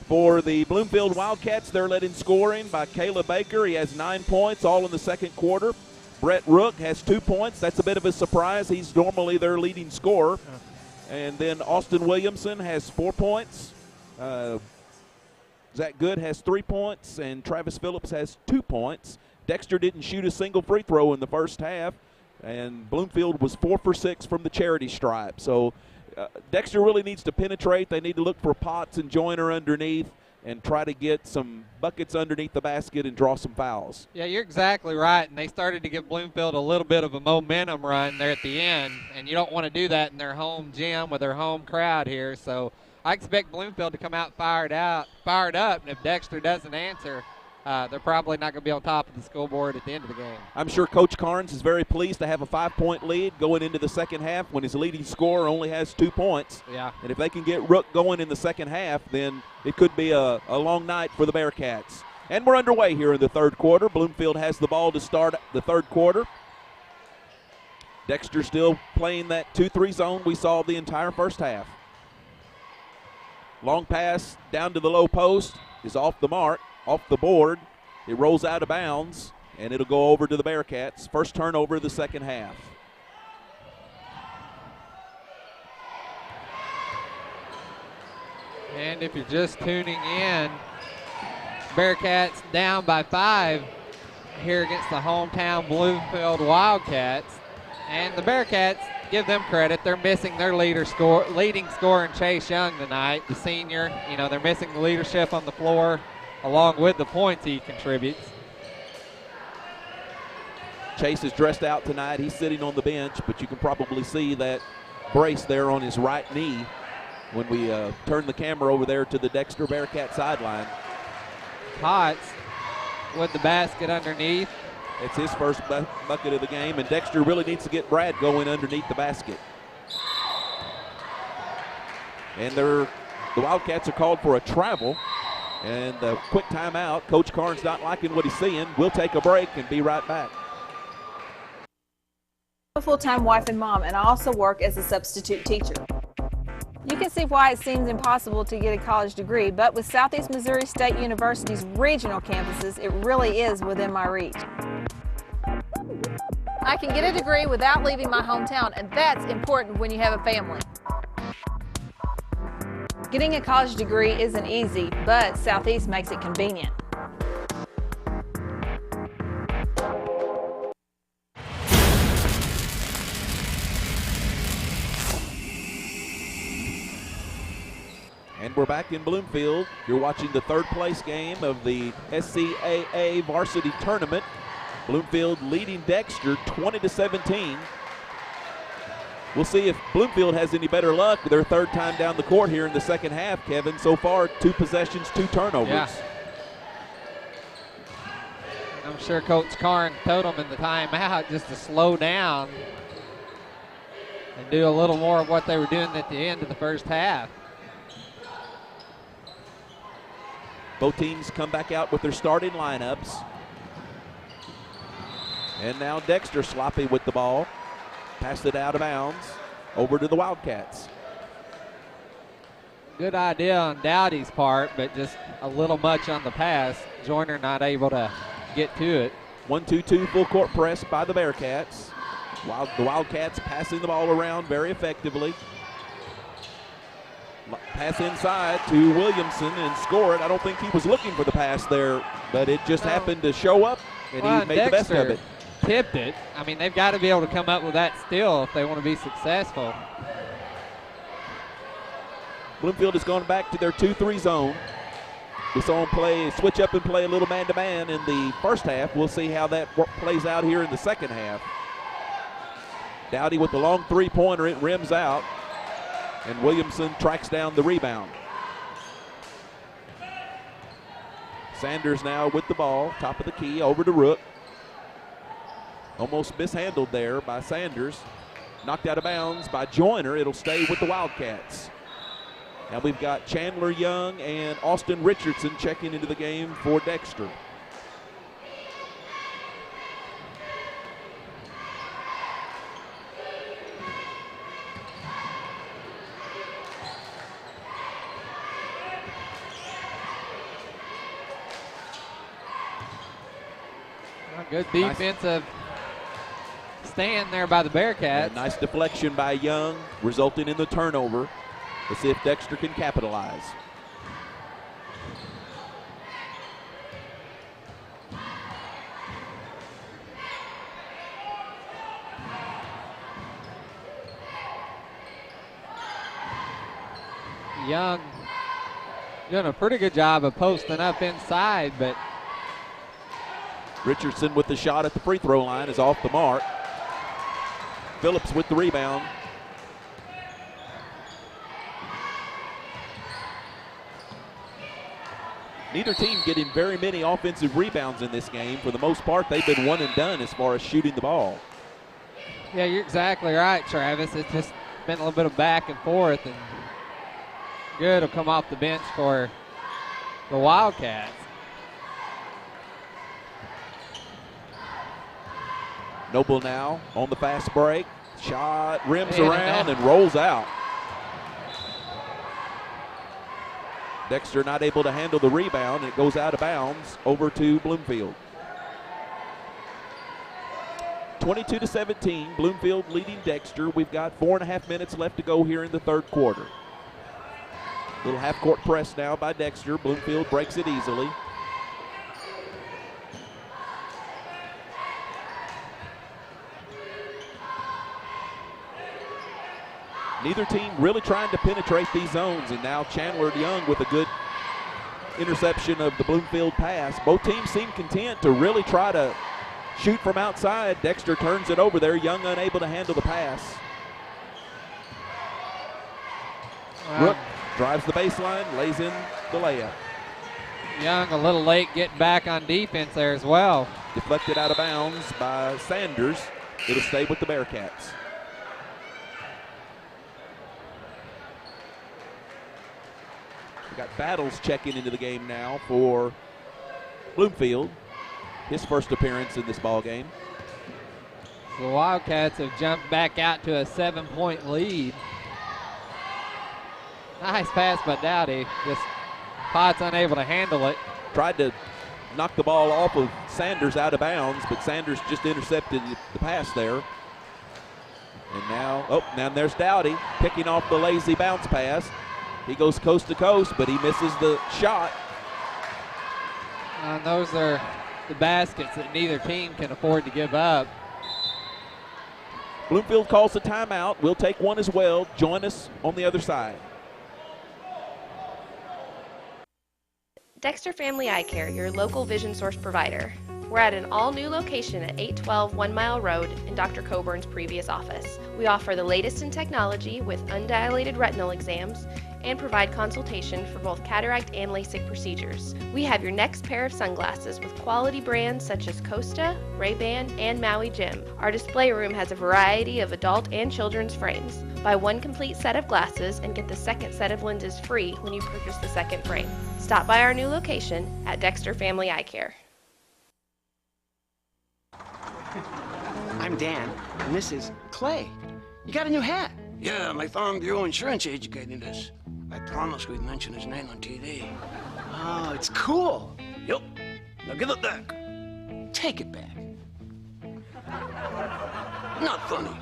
For the Bloomfield Wildcats, they're led in scoring by Caleb Baker. He has 9 points, all in the second quarter. Brett Rook has 2 points. That's a bit of a surprise. He's normally their leading scorer. And then Austin Williamson has 4 points. Zach Good has 3 points, and Travis Phillips has 2 points. Dexter didn't shoot a single free throw in the first half, and Bloomfield was 4 for 6 from the charity stripe. So Dexter really needs to penetrate. They need to look for Potts and Joyner underneath and try to get some buckets underneath the basket and draw some fouls. Yeah, you're exactly right, and they started to give Bloomfield a little bit of a momentum run there at the end, and you don't want to do that in their home gym with their home crowd here. So I expect Bloomfield to come out fired up, and if Dexter doesn't answer, they're probably not going to be on top of the scoreboard at the end of the game. I'm sure Coach Carnes is very pleased to have a 5-point lead going into the second half when his leading scorer only has 2 points. Yeah. And if they can get Rook going in the second half, then it could be a long night for the Bearcats. And we're underway here in the third quarter. Bloomfield has the ball to start the third quarter. Dexter still playing that 2-3 zone we saw the entire first half. Long pass down to the low post is off the mark, off the board. It rolls out of bounds, and it'll go over to the Bearcats. First turnover of the second half. And if you're just tuning in, Bearcats down by 5 here against the hometown Bloomfield Wildcats. And the Bearcats, give them credit, they're missing their leading scorer in Chase Young tonight, the senior. They're missing the leadership on the floor along with the points he contributes. Chase is dressed out tonight. He's sitting on the bench, but you can probably see that brace there on his right knee when we turn the camera over there to the Dexter Bearcat sideline. Potts with the basket underneath. It's his first bucket of the game, and Dexter really needs to get Brad going underneath the basket. And the Wildcats are called for a travel and a quick timeout. Coach Carnes not liking what he's seeing. We'll take a break and be right back. I'm a full-time wife and mom, and I also work as a substitute teacher. You can see why it seems impossible to get a college degree, but with Southeast Missouri State University's regional campuses, it really is within my reach. I can get a degree without leaving my hometown, and that's important when you have a family. Getting a college degree isn't easy, but Southeast makes it convenient. And we're back in Bloomfield. You're watching the third place game of the SCAA Varsity Tournament. Bloomfield leading Dexter 20-17. We'll see if Bloomfield has any better luck with their third time down the court here in the second half, Kevin. So far, 2 possessions, 2 turnovers. Yeah. I'm sure Coach Carnes told them in the timeout just to slow down and do a little more of what they were doing at the end of the first half. Both teams come back out with their starting lineups. And now Dexter sloppy with the ball. Passed it out of bounds over to the Wildcats. Good idea on Dowdy's part, but just a little much on the pass. Joyner not able to get to it. 1-2-2 full court press by the Bearcats. The Wildcats passing the ball around very effectively. Pass inside to Williamson and score it. I don't think he was looking for the pass there, but it just happened to show up, and he made the best of it. Tipped it. I mean, they've got to be able to come up with that still if they want to be successful. Bloomfield has gone back to their 2-3 zone. We saw them switch up and play a little man-to-man in the first half. We'll see how that plays out here in the second half. Dowdy with the long three-pointer, it rims out, and Williamson tracks down the rebound. Sanders now with the ball, top of the key, over to Rook. Almost mishandled there by Sanders. Knocked out of bounds by Joyner. It'll stay with the Wildcats. Now we've got Chandler Young and Austin Richardson checking into the game for Dexter. Good defensive stand there by the Bearcats. Nice deflection by Young, resulting in the turnover. Let's see if Dexter can capitalize. Young doing a pretty good job of posting up inside, but Richardson with the shot at the free throw line is off the mark. Phillips with the rebound. Neither team getting very many offensive rebounds in this game. For the most part, they've been one and done as far as shooting the ball. Yeah, you're exactly right, Travis. It's just been a little bit of back and forth, and good will come off the bench for the Wildcats. Noble now on the fast break. Shot rims around and rolls out. Dexter not able to handle the rebound, and it goes out of bounds over to Bloomfield. 22-17, Bloomfield leading Dexter. We've got 4.5 minutes left to go here in the third quarter. Little half-court press now by Dexter. Bloomfield breaks it easily. Neither team really trying to penetrate these zones, and now Chandler Young with a good interception of the Bloomfield pass. Both teams seem content to really try to shoot from outside. Dexter turns it over there. Young unable to handle the pass. Rook drives the baseline, lays in the layup. Young a little late getting back on defense there as well. Deflected out of bounds by Sanders. It'll stay with the Bearcats. Got Battles checking into the game now for Bloomfield. His first appearance in this ball game. The Wildcats have jumped back out to a 7-point lead. Nice pass by Dowdy. Just Potts unable to handle it. Tried to knock the ball off of Sanders out of bounds, but Sanders just intercepted the pass there. And now there's Dowdy picking off the lazy bounce pass. He goes coast to coast, but he misses the shot. And those are the baskets that neither team can afford to give up. Bloomfield calls a timeout. We'll take one as well. Join us on the other side. Dexter Family Eye Care, your local vision source provider. We're at an all-new location at 812 1 Mile Road in Dr. Coburn's previous office. We offer the latest in technology with undilated retinal exams and provide consultation for both cataract and Lasik procedures. We have your next pair of sunglasses with quality brands such as Costa, Ray-Ban, and Maui Jim. Our display room has a variety of adult and children's frames. Buy one complete set of glasses and get the second set of lenses free when you purchase the second frame. Stop by our new location at Dexter Family Eye Care. I'm Dan, and this is Clay. You got a new hat. Yeah, my Farm Bureau insurance agent gave me this. I promise we'd mention his name on TV. Oh, it's cool. Yep. Now give it back. Take it back. Not funny.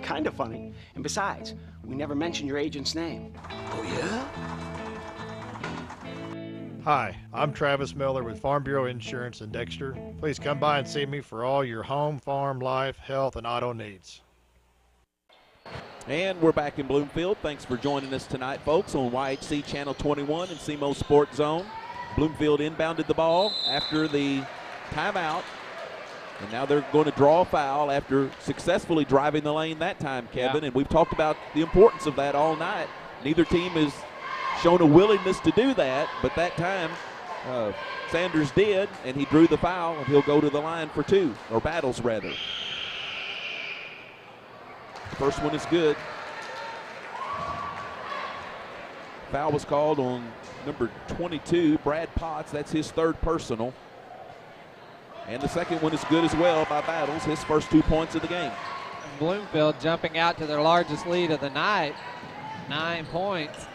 Kind of funny. And besides, we never mentioned your agent's name. Oh, yeah? Hi, I'm Travis Miller with Farm Bureau Insurance in Dexter. Please come by and see me for all your home, farm, life, health, and auto needs. And we're back in Bloomfield. Thanks for joining us tonight, folks, on YHC Channel 21 and SEMO Sports Zone. Bloomfield inbounded the ball after the timeout, and now they're going to draw a foul after successfully driving the lane that time, Kevin. Yeah. And we've talked about the importance of that all night. Neither team has shown a willingness to do that, but that time Sanders did, and he drew the foul, and he'll go to the line for two, or battles rather. First one is good. Foul was called on number 22, Brad Potts. That's his third personal. And the second one is good as well by Battles, his first 2 points of the game. Bloomfield jumping out to their largest lead of the night, 9 points.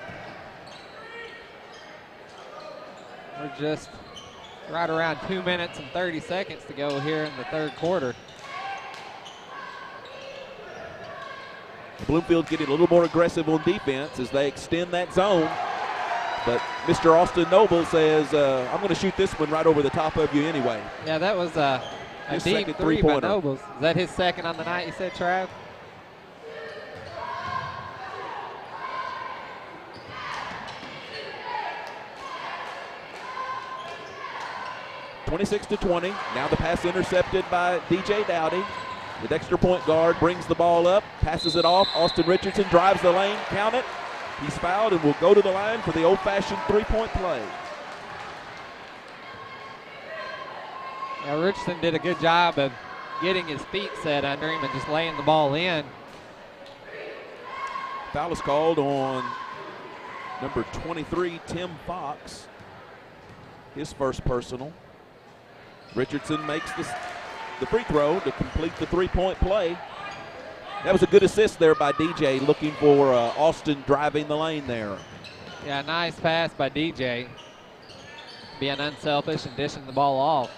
We're just right around 2 minutes and 30 seconds to go here in the third quarter. Bloomfield getting a little more aggressive on defense as they extend that zone. But Mr. Austin Noble says, I'm going to shoot this one right over the top of you anyway. Yeah, that was a His deep second three by three-pointer. Nobles. Is that his second on the night, you said, Trav? (26-20). Now the pass intercepted by DJ Dowdy. The Dexter point guard brings the ball up, passes it off. Austin Richardson drives the lane, count it. He's fouled and will go to the line for the old-fashioned three-point play. Yeah, Richardson did a good job of getting his feet set under him and just laying the ball in. Foul is called on number 23, Tim Fox. His first personal. Richardson makes the free throw to complete the three-point play. That was a good assist there by DJ, looking for Austin driving the lane there. Yeah, nice pass by DJ. Being unselfish and dishing the ball off.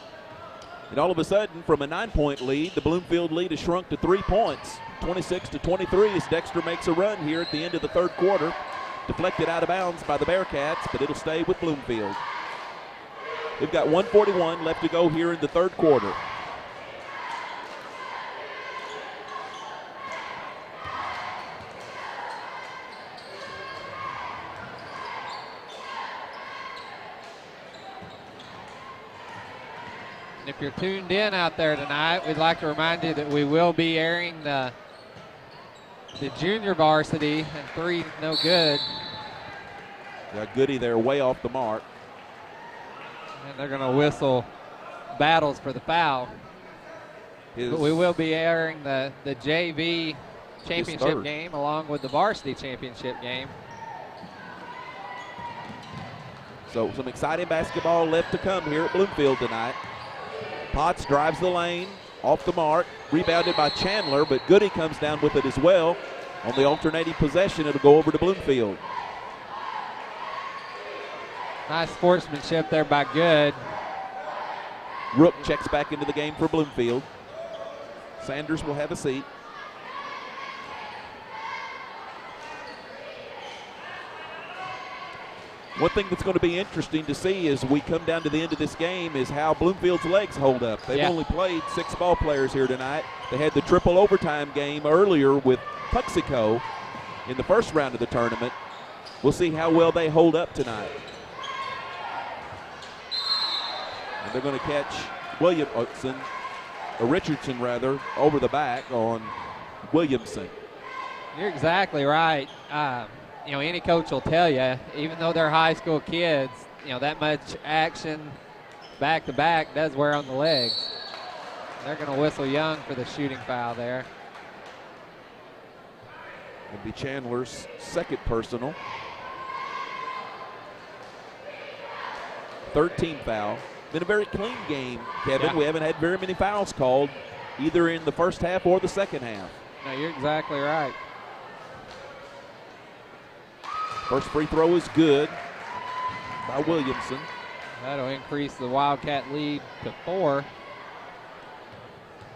And all of a sudden, from a 9-point lead, the Bloomfield lead has shrunk to 3 points. 26-23 as Dexter makes a run here at the end of the third quarter. Deflected out of bounds by the Bearcats, but it'll stay with Bloomfield. We've got 1:41 left to go here in the third quarter. And if you're tuned in out there tonight, we'd like to remind you that we will be airing the junior varsity, and 3 no good. Yeah, Goody there way off the mark. And they're going to whistle Battles for the foul. But we will be airing the JV championship game along with the varsity championship game. So some exciting basketball left to come here at Bloomfield tonight. Potts drives the lane, off the mark, rebounded by Chandler, but Goody comes down with it as well. On the alternating possession, it'll go over to Bloomfield. Nice sportsmanship there by Good. Rook checks back into the game for Bloomfield. Sanders will have a seat. One thing that's going to be interesting to see as we come down to the end of this game is how Bloomfield's legs hold up. They've only played 6 ball players here tonight. They had the triple overtime game earlier with Puxico in the first round of the tournament. We'll see how well they hold up tonight. And they're going to catch Richardson rather, over the back on Williamson. You're exactly right. You know, any coach will tell you, even though they're high school kids, you know, that much action back to back does wear on the legs. They're going to whistle Young for the shooting foul there. It'll be Chandler's second personal. 3rd team foul. Been a very clean game, Kevin. Yeah. We haven't had very many fouls called either in the first half or the second half. No, you're exactly right. First free throw is good by Williamson. That'll increase the Wildcat lead to 4.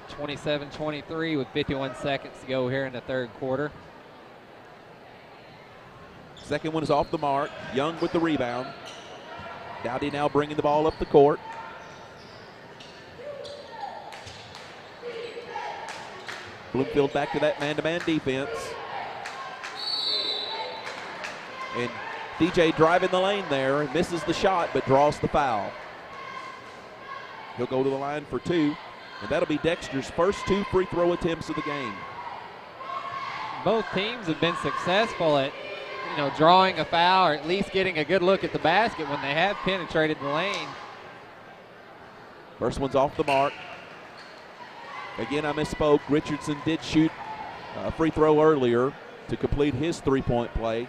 27-23 with 51 seconds to go here in the third quarter. Second one is off the mark. Young with the rebound. Dowdy now bringing the ball up the court. Bloomfield back to that man-to-man defense. And DJ driving the lane there, misses the shot but draws the foul. He'll go to the line for two, and that'll be Dexter's first 2 free throw attempts of the game. Both teams have been successful at, drawing a foul or at least getting a good look at the basket when they have penetrated the lane. First one's off the mark. Again, I misspoke. Richardson did shoot a free throw earlier to complete his three-point play.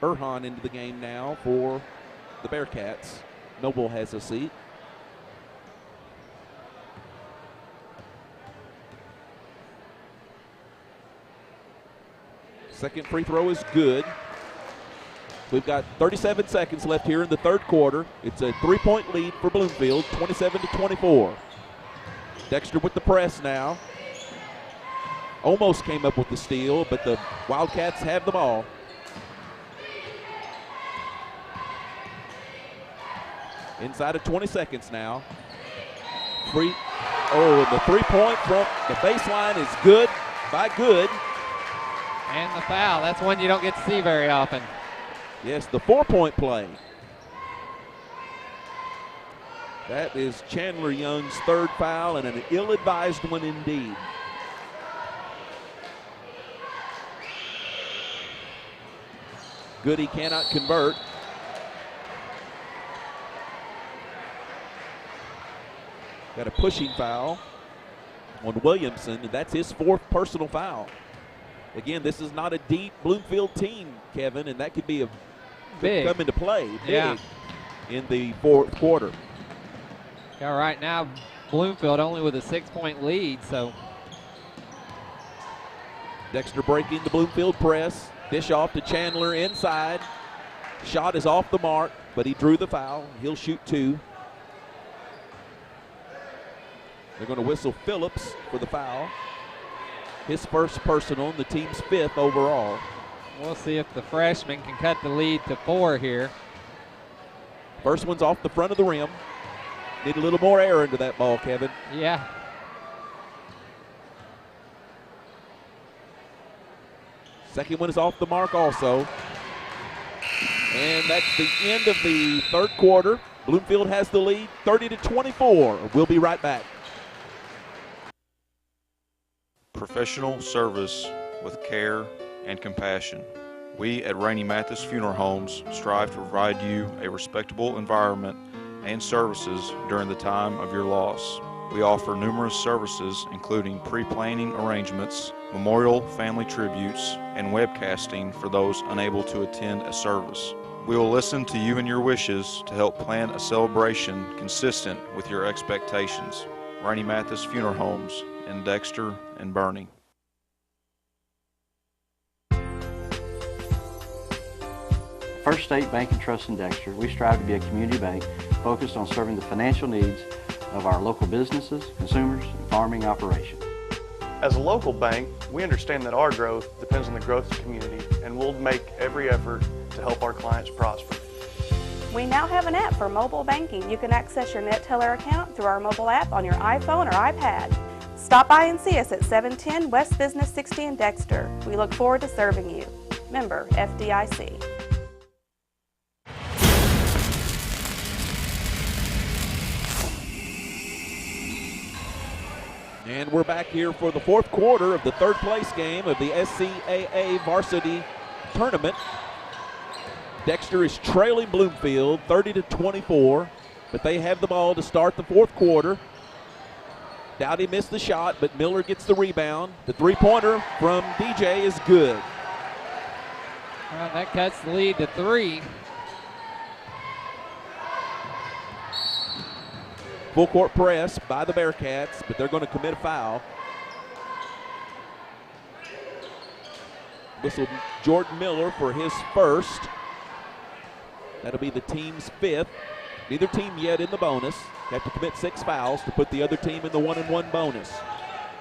Erhan into the game now for the Bearcats. Noble has a seat. Second free throw is good. We've got 37 seconds left here in the third quarter. It's a 3-point lead for Bloomfield, 27-24. Dexter with the press now. Almost came up with the steal, but the Wildcats have the ball. Inside of 20 seconds now. And the 3-point from the baseline is good by Good. And the foul, that's one you don't get to see very often. Yes, the 4-point play. That is Chandler Young's third foul, and an ill-advised one indeed. Goody cannot convert. Got a pushing foul on Williamson, and that's his 4th personal foul. Again, this is not a deep Bloomfield team, Kevin, and that could be big. Come into play big in the fourth quarter. Yeah, right now Bloomfield only with a 6-point lead, so. Dexter breaking the Bloomfield press. Dish off to Chandler inside. Shot is off the mark, but he drew the foul. He'll shoot 2. They're going to whistle Phillips for the foul. His first personal and the team's 5th overall. We'll see if the freshman can cut the lead to 4 here. First one's off the front of the rim. Need a little more air into that ball, Kevin. Yeah. Second one is off the mark also. And that's the end of the third quarter. Bloomfield has the lead, 30-24. We'll be right back. Professional service with care and compassion. We at Rainey Mathis Funeral Homes strive to provide you a respectable environment and services during the time of your loss. We offer numerous services including pre-planning arrangements, memorial family tributes, and webcasting for those unable to attend a service. We will listen to you and your wishes to help plan a celebration consistent with your expectations. Rainey Mathis Funeral Homes in Dexter and Bernie. First State Bank and Trust in Dexter, we strive to be a community bank focused on serving the financial needs of our local businesses, consumers, and farming operations. As a local bank, we understand that our growth depends on the growth of the community, and we'll make every effort to help our clients prosper. We now have an app for mobile banking. You can access your NetTeller account through our mobile app on your iPhone or iPad. Stop by and see us at 710 West Business 60 in Dexter. We look forward to serving you. Member FDIC. And we're back here for the fourth quarter of the third place game of the SCAA Varsity Tournament. Dexter is trailing Bloomfield 30-24, but they have the ball to start the fourth quarter. Dowdy missed the shot, but Miller gets the rebound. The three-pointer from DJ is good. Well, that cuts the lead to 3. Full court press by the Bearcats, but they're going to commit a foul. Whistle Jordan Miller for his first. That'll be the team's 5th. Neither team yet in the bonus. They have to commit 6 fouls to put the other team in the 1-and-1 bonus.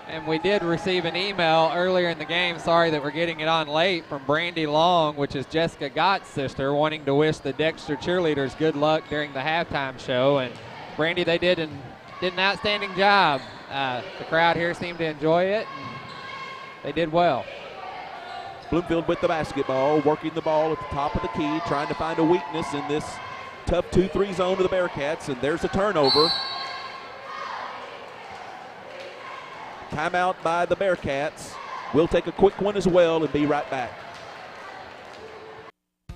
And we did receive an email earlier in the game, sorry that we're getting it on late, from Brandy Long, which is Jessica Gott's sister, wanting to wish the Dexter cheerleaders good luck during the halftime show. And Brandy, they did an outstanding job. The crowd here seemed to enjoy it, and they did well. Bloomfield with the basketball, working the ball at the top of the key, trying to find a weakness in this tough 2-3 zone of the Bearcats, and there's a turnover. Timeout by the Bearcats. We'll take a quick one as well and be right back.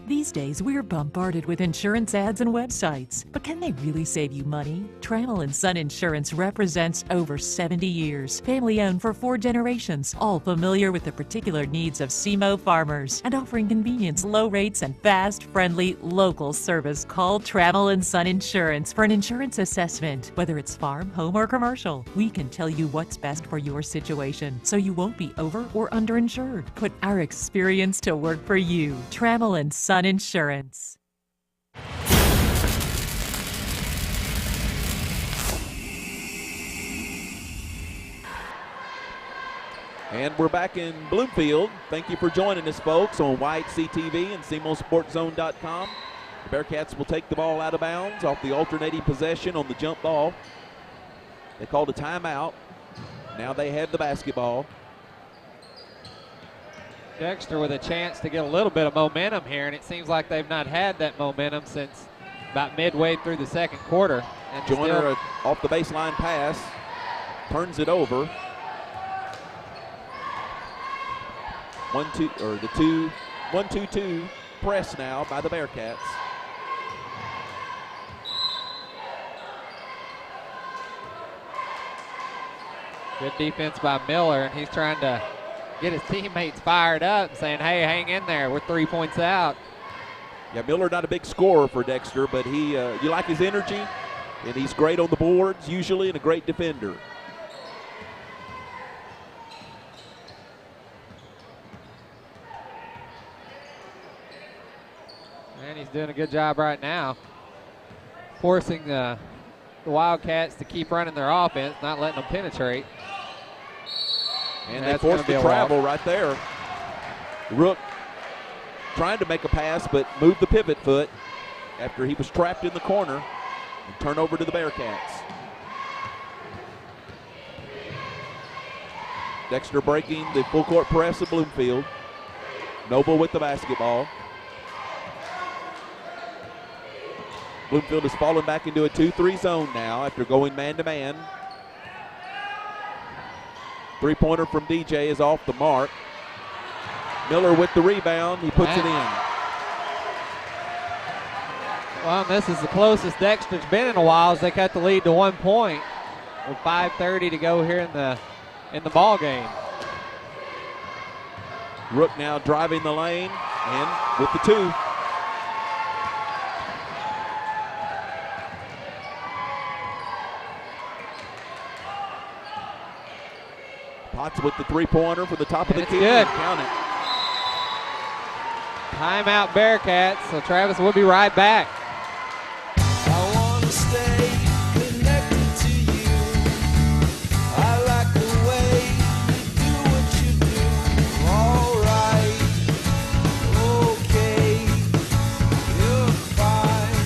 These days, we're bombarded with insurance ads and websites. But can they really save you money? Retinal and Son Insurance represents over 70 years. Family-owned for 4 generations, all familiar with the particular needs of SEMO farmers, and offering convenience, low rates, and fast, friendly, local service. Call Retinal and Son Insurance for an insurance assessment. Whether it's farm, home, or commercial, we can tell you what's best for your situation, so you won't be over or underinsured. Put our experience to work for you. Retinal and Son Insurance. And we're back in Bloomfield. Thank you for joining us, folks, on YHC-TV and SEMOSportZone.com. The Bearcats will take the ball out of bounds off the alternating possession on the jump ball. They called a timeout. Now they have the basketball. Dexter with a chance to get a little bit of momentum here, and it seems like they've not had that momentum since about midway through the second quarter. And Joyner off the baseline pass, turns it over. 1-2-2 press now by the Bearcats. Good defense by Miller, and he's trying to get his teammates fired up, saying, hey, hang in there, we're 3 points out. Yeah, Miller not a big scorer for Dexter, but he you like his energy, and he's great on the boards usually and a great defender. And he's doing a good job right now, forcing the Wildcats to keep running their offense, not letting them penetrate. And they forced the travel right there. Rook trying to make a pass, but moved the pivot foot after he was trapped in the corner. And turn over to the Bearcats. Dexter breaking the full court press of Bloomfield. Noble with the basketball. Bloomfield has fallen back into a 2-3 zone now after going man-to-man. Three-pointer from DJ is off the mark. Miller with the rebound. He puts it in. Well, this is the closest Dexter's been in a while as they cut the lead to 1 point with 5:30 to go here in the ball game. Rook now driving the lane and with the 2. Potts with the three-pointer for the top of the key. Good. Count it. Timeout Bearcats, so Travis will be right back. I want to stay connected to you. I like the way you do what you do. All right, okay, you're fine.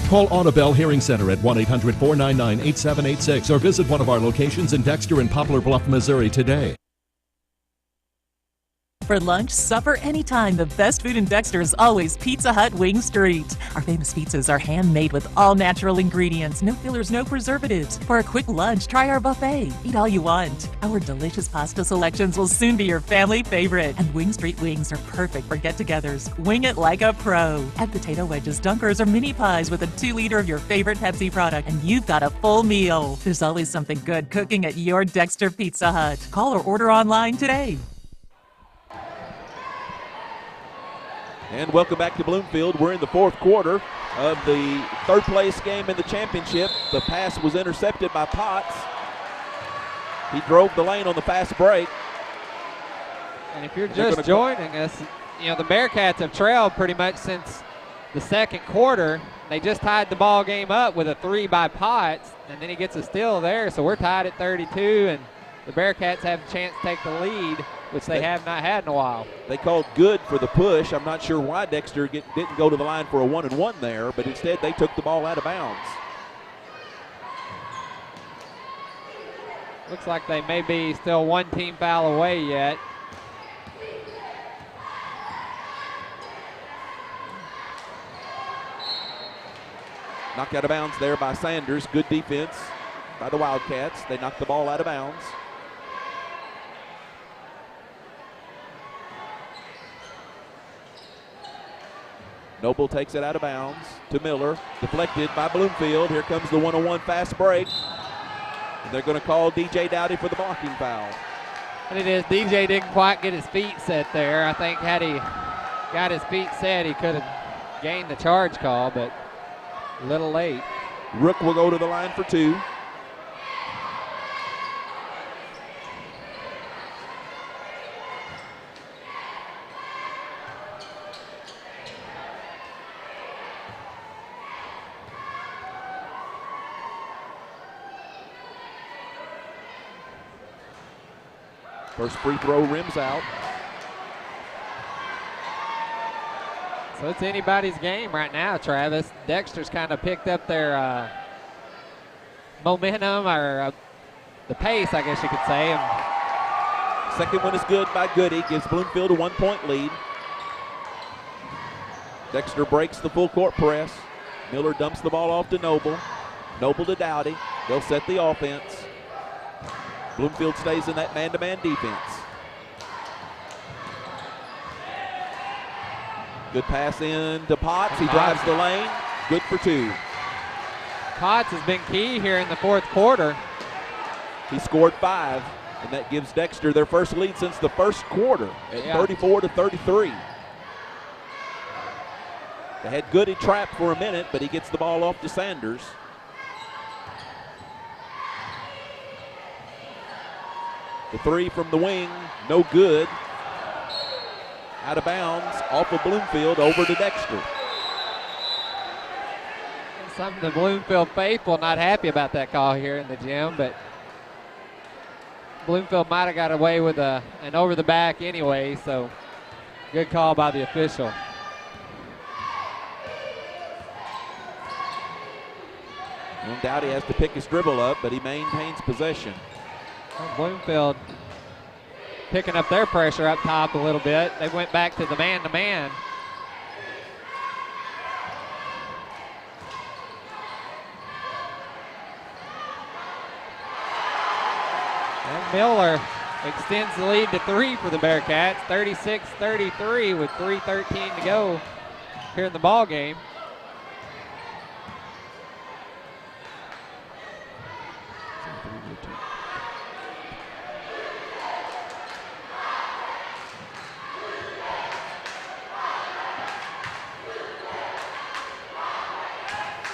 Call Audubell Hearing Center at 1-800-499-8786 or visit one of our locations in Dexter and Poplar Bluff, Missouri today. For lunch, supper, anytime, the best food in Dexter is always Pizza Hut Wing Street. Our famous pizzas are handmade with all natural ingredients, no fillers, no preservatives. For a quick lunch, try our buffet. Eat all you want. Our delicious pasta selections will soon be your family favorite. And Wing Street wings are perfect for get-togethers. Wing it like a pro. Add potato wedges, dunkers, or mini pies with a 2-liter of your favorite Pepsi product, and you've got a full meal. There's always something good cooking at your Dexter Pizza Hut. Call or order online today. And welcome back to Bloomfield. We're in the fourth quarter of the third place game in the championship. The pass was intercepted by Potts. He drove the lane on the fast break. And if you're just joining us, you know, the Bearcats have trailed pretty much since the second quarter. They just tied the ball game up with a 3 by Potts, and then he gets a steal there. So we're tied at 32, and the Bearcats have a chance to take the lead, which they have not had in a while. They called good for the push. I'm not sure why Dexter didn't go to the line for a 1-and-1 there, but instead they took the ball out of bounds. Looks like they may be still one team foul away yet. Knocked out of bounds there by Sanders. Good defense by the Wildcats. They knocked the ball out of bounds. Noble takes it out of bounds to Miller. Deflected by Bloomfield. Here comes the 1-on-1 fast break. And they're going to call DJ Dowdy for the blocking foul. And it is. DJ didn't quite get his feet set there. I think had he got his feet set, he could have gained the charge call, but a little late. Rook will go to the line for 2. First free throw rims out. So it's anybody's game right now, Travis. Dexter's kind of picked up their momentum, or the pace, I guess you could say. And second one is good by Goody. Gives Bloomfield a 1-point lead. Dexter breaks the full court press. Miller dumps the ball off to Noble. Noble to Dowdy. They'll set the offense. Bloomfield stays in that man-to-man defense. Good pass in to Potts. He drives the lane. Good for 2. Potts has been key here in the fourth quarter. He scored 5, and that gives Dexter their first lead since the first quarter at 34-33. They had Goody trapped for a minute, but he gets the ball off to Sanders. The 3 from the wing, no good. Out of bounds, off of Bloomfield, over to Dexter. Some of the Bloomfield faithful not happy about that call here in the gym, but Bloomfield might have got away with an over the back anyway, so good call by the official. And Dowdy has to pick his dribble up, but he maintains possession. Bloomfield picking up their pressure up top a little bit. They went back to the man-to-man. And Miller extends the lead to 3 for the Bearcats. 36-33 with 3:13 to go here in the ball game.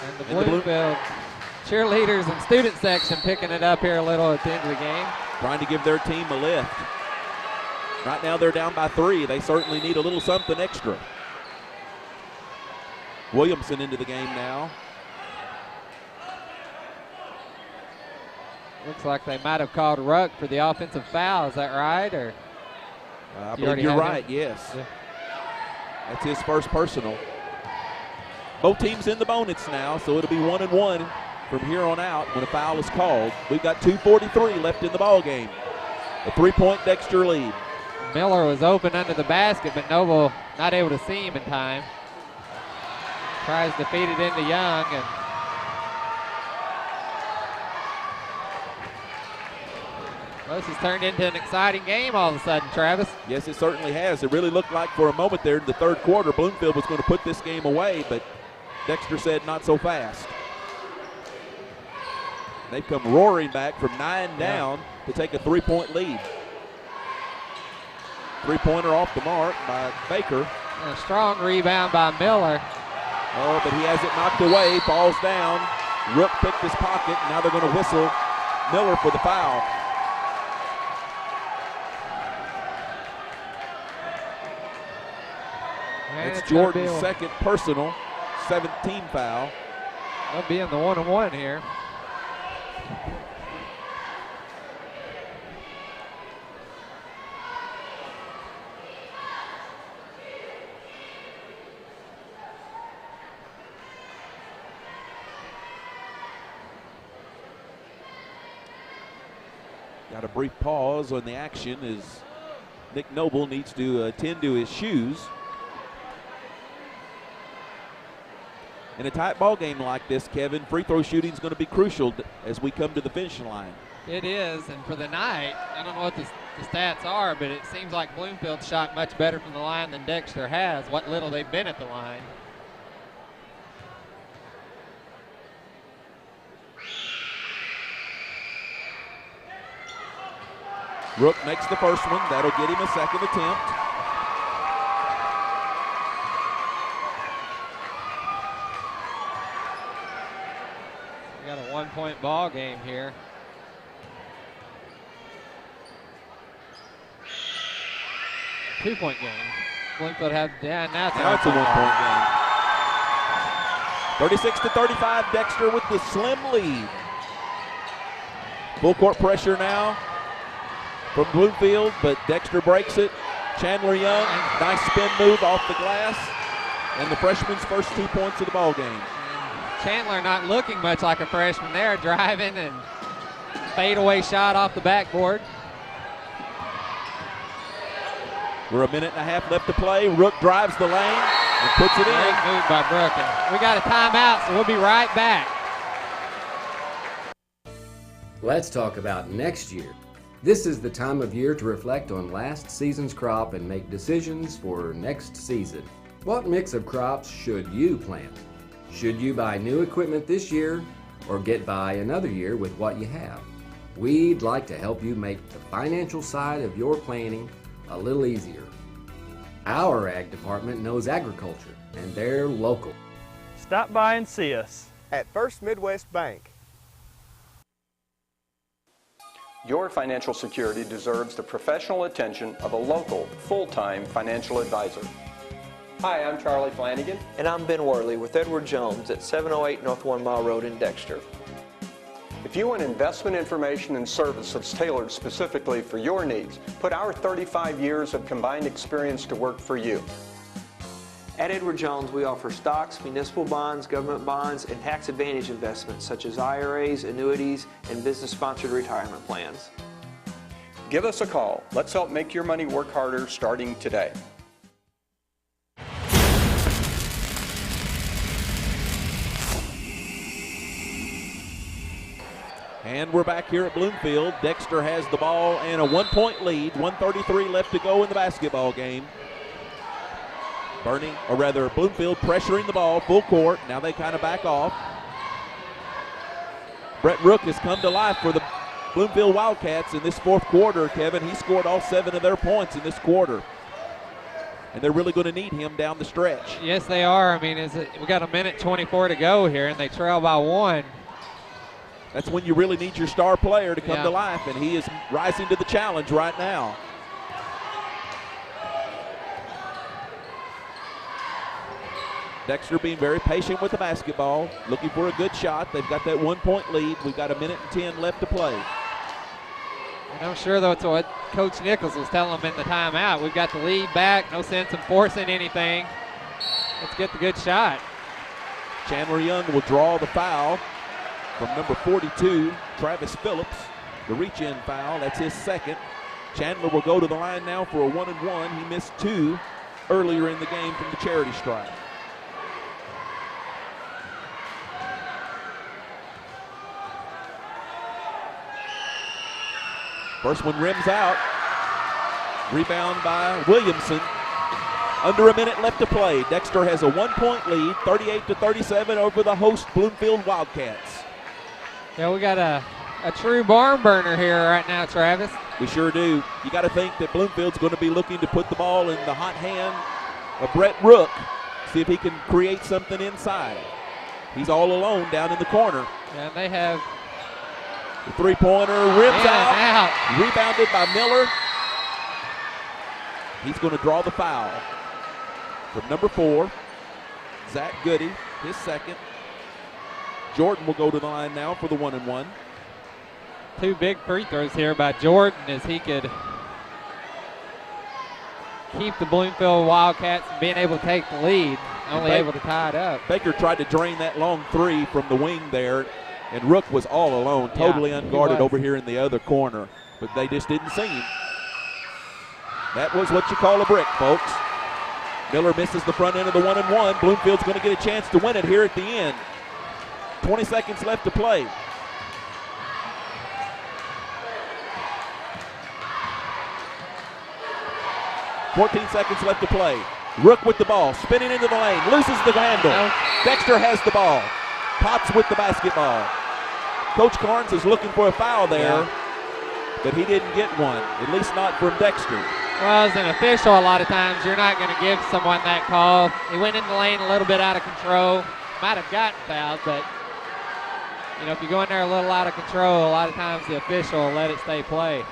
And the Bloomfield cheerleaders and student section picking it up here a little at the end of the game. Trying to give their team a lift. Right now they're down by 3. They certainly need a little something extra. Williamson into the game now. Looks like they might have called Ruck for the offensive foul. Is that right? Or I believe you're right, yes. Yeah. That's his first personal. Both teams in the bonus now, so it'll be 1-and-1 from here on out when a foul is called. We've got 2:43 left in the ball game. A 3-point Dexter lead. Miller was open under the basket, but Noble not able to see him in time. Tries to feed it into Young, and well, this has turned into an exciting game all of a sudden, Travis. Yes, it certainly has. It really looked like for a moment there in the third quarter, Bloomfield was going to put this game away, but Dexter said not so fast. They've come roaring back from 9 down to take a 3-point lead. 3-pointer off the mark by Baker. And a strong rebound by Miller. Oh, but he has it knocked away, falls down. Rook picked his pocket, and now they're going to whistle Miller for the foul. That's Jordan's second personal, 17 foul. They'll be in the 1-on-1 here. Got a brief pause on the action as Nick Noble needs to attend to his shoes. In a tight ball game like this, Kevin, free throw shooting is going to be crucial as we come to the finish line. It is, and for the night, I don't know what the stats are, but it seems like Bloomfield shot much better from the line than Dexter has, what little they've been at the line. Rook makes the first one. That'll get him a second attempt. We got a 1-point ball game here. Two-point game. Bloomfield has down. Now it's a 1-point game. 36-35. Dexter with the slim lead. Full court pressure now from Bloomfield, but Dexter breaks it. Chandler Young, nice spin move off the glass, and the freshman's first 2 points of the ball game. Chandler not looking much like a freshman there, driving and fadeaway shot off the backboard. We're a minute and a half left to play. Rook drives the lane and puts it in. Great move by Brook. And we got a timeout, so we'll be right back. Let's talk about next year. This is the time of year to reflect on last season's crop and make decisions for next season. What mix of crops should you plant? Should you buy new equipment this year or get by another year with what you have? We'd like to help you make the financial side of your planning a little easier. Our ag department knows agriculture and they're local. Stop by and see us at First Midwest Bank. Your financial security deserves the professional attention of a local, full-time financial advisor. Hi, I'm Charlie Flanagan. And I'm Ben Worley with Edward Jones at 708 North 1 Mile Road in Dexter. If you want investment information and service that's tailored specifically for your needs, put our 35 years of combined experience to work for you. At Edward Jones, we offer stocks, municipal bonds, government bonds, and tax advantage investments such as IRAs, annuities, and business-sponsored retirement plans. Give us a call. Let's help make your money work harder starting today. And we're back here at Bloomfield. Dexter has the ball and a 1-point lead. 1:33 left to go in the basketball game. Bloomfield pressuring the ball, full court. Now they kind of back off. Brett Rook has come to life for the Bloomfield Wildcats in this fourth quarter, Kevin. He scored all 7 of their points in this quarter. And they're really going to need him down the stretch. Yes, they are. I mean, we got a minute 24 to go here, and they trail by 1. That's when you really need your star player to come to life, and he is rising to the challenge right now. Dexter being very patient with the basketball, looking for a good shot. They've got that 1-point lead. We've got a minute and 10 left to play. And I'm sure that's what Coach Nichols was telling them in the timeout. We've got the lead back, no sense in forcing anything. Let's get the good shot. Chandler Young will draw the foul from number 42, Travis Phillips. The reach-in foul, that's his second. Chandler will go to the line now for a 1-and-1. He missed 2 earlier in the game from the charity stripe. First one rims out. Rebound by Williamson. Under a minute left to play. Dexter has a 1-point lead, 38-37 over the host Bloomfield Wildcats. Yeah, we got a true barn burner here right now, Travis. We sure do. You got to think that Bloomfield's going to be looking to put the ball in the hot hand of Brett Rook, see if he can create something inside. He's all alone down in the corner. Yeah, and they have the three-pointer rims out. Rebounded by Miller. He's going to draw the foul. from number 4, Zach Goody, his second. Jordan will go to the line now for the 1-and-1. 2 big free throws here by Jordan as he could keep the Bloomfield Wildcats from being able to take the lead, only able to tie it up. Baker tried to drain that long 3 from the wing there, and Rook was all alone, totally unguarded over here in the other corner, but they just didn't see him. That was what you call a brick, folks. Miller misses the front end of the 1-and-1. Bloomfield's going to get a chance to win it here at the end. 20 seconds left to play. .14 seconds left to play. Rook with the ball, spinning into the lane, loses the handle. Dexter has the ball. Potts with the basketball. Coach Carnes is looking for a foul there, but he didn't get one, at least not from Dexter. Well, as an official, a lot of times you're not going to give someone that call. He went in the lane a little bit out of control. Might have gotten fouled, but you know, if you go in there a little out of control, a lot of times the official will let it stay play.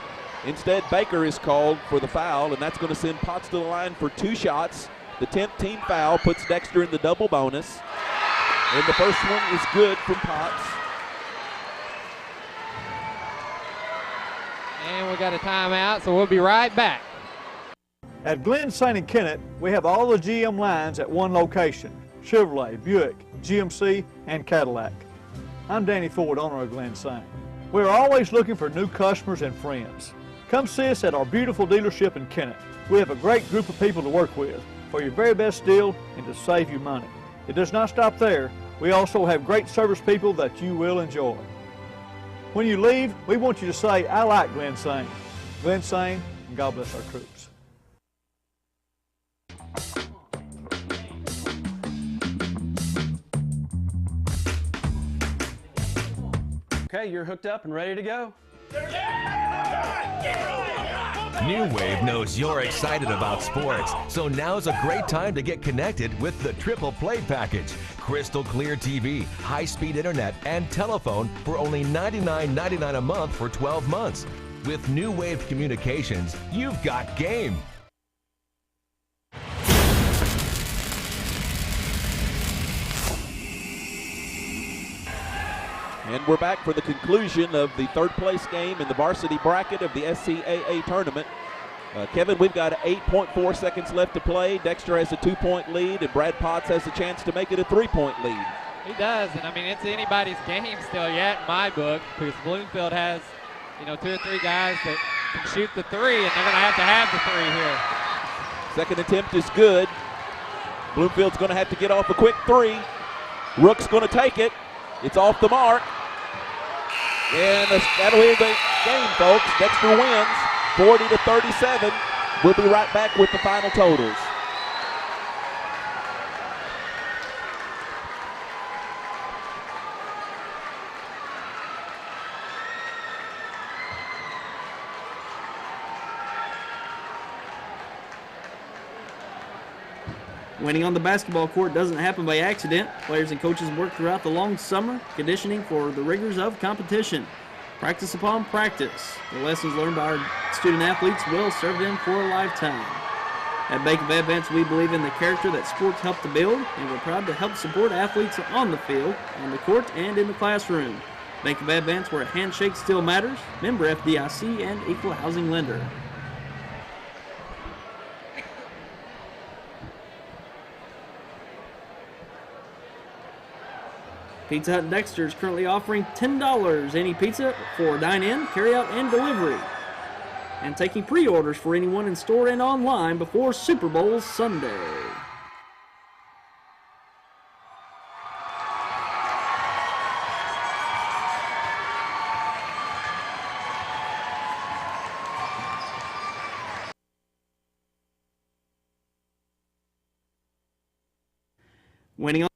Instead, Baker is called for the foul, and that's going to send Potts to the line for 2 shots. The 10th team foul puts Dexter in the double bonus. And the first one is good from Potts. And we got a timeout, so we'll be right back. At Glen St. and Kennett, we have all the GM lines at one location: Chevrolet, Buick, GMC, and Cadillac. I'm Danny Ford, owner of Glen St. We're always looking for new customers and friends. Come see us at our beautiful dealership in Kennett. We have a great group of people to work with for your very best deal and to save you money. It does not stop there. We also have great service people that you will enjoy. When you leave, we want you to say, "I like Glen St." Glen St., and God bless our troops. Okay, you're hooked up and ready to go. New Wave knows you're excited about sports, so now's a great time to get connected with the Triple Play Package. Crystal clear TV, high-speed internet, and telephone for only $99.99 a month for 12 months. With New Wave Communications, you've got game. And we're back for the conclusion of the 3rd place game in the varsity bracket of the SCAA tournament. Kevin, we've got 8.4 seconds left to play. Dexter has a 2-point lead, and Brad Potts has a chance to make it a 3-point lead. He does, and I mean, it's anybody's game still yet in my book, because Bloomfield has, you know, 2 or 3 guys that can shoot the 3, and they're going to have the 3 here. Second attempt is good. Bloomfield's going to have to get off a quick 3. Rook's going to take it. It's off the mark. And that'll be the game, folks. Dexter wins 40-37. We'll be right back with the final totals. Winning on the basketball court doesn't happen by accident. Players and coaches work throughout the long summer, conditioning for the rigors of competition. Practice upon practice. The lessons learned by our student athletes will serve them for a lifetime. At Bank of Advance, we believe in the character that sports help to build, and we're proud to help support athletes on the field, on the court, and in the classroom. Bank of Advance, where a handshake still matters. Member FDIC and equal housing lender. Pizza Hut Dexter is currently offering $10 any pizza for dine-in, carry-out, and delivery. And taking pre-orders for anyone in store and online before Super Bowl Sunday. Winning on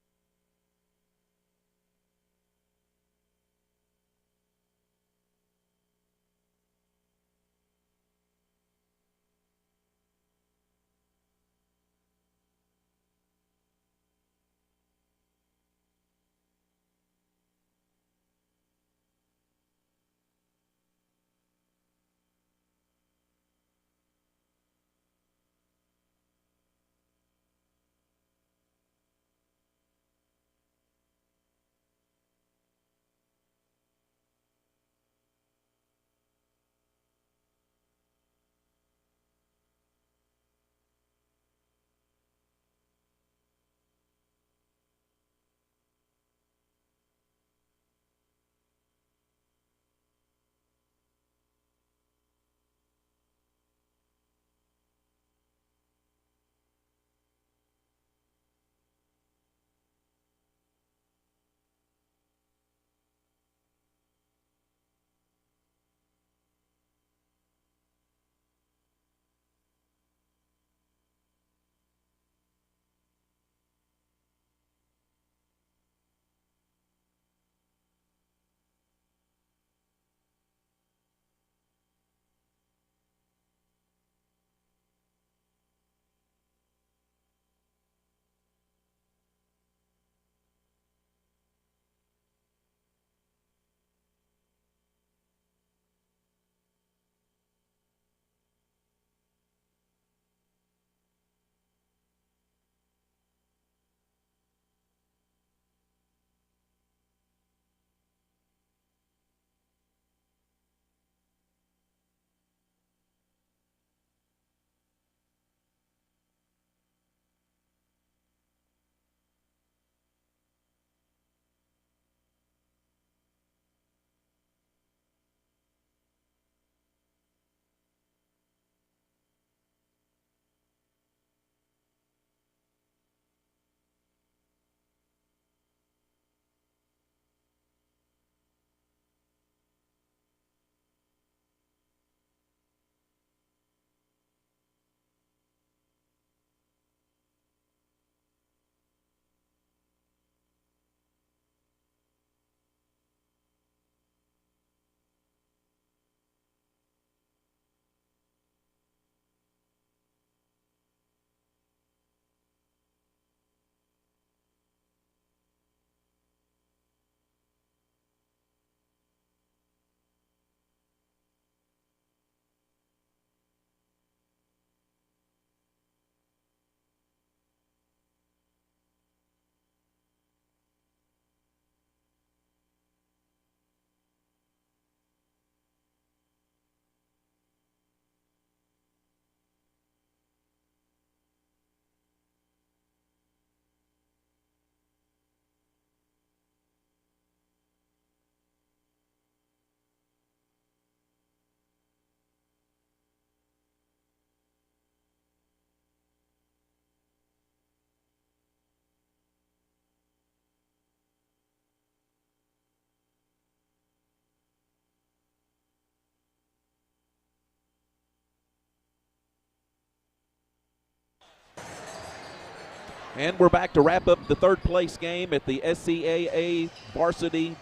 And we're back to wrap up the third place game at the SCAA Varsity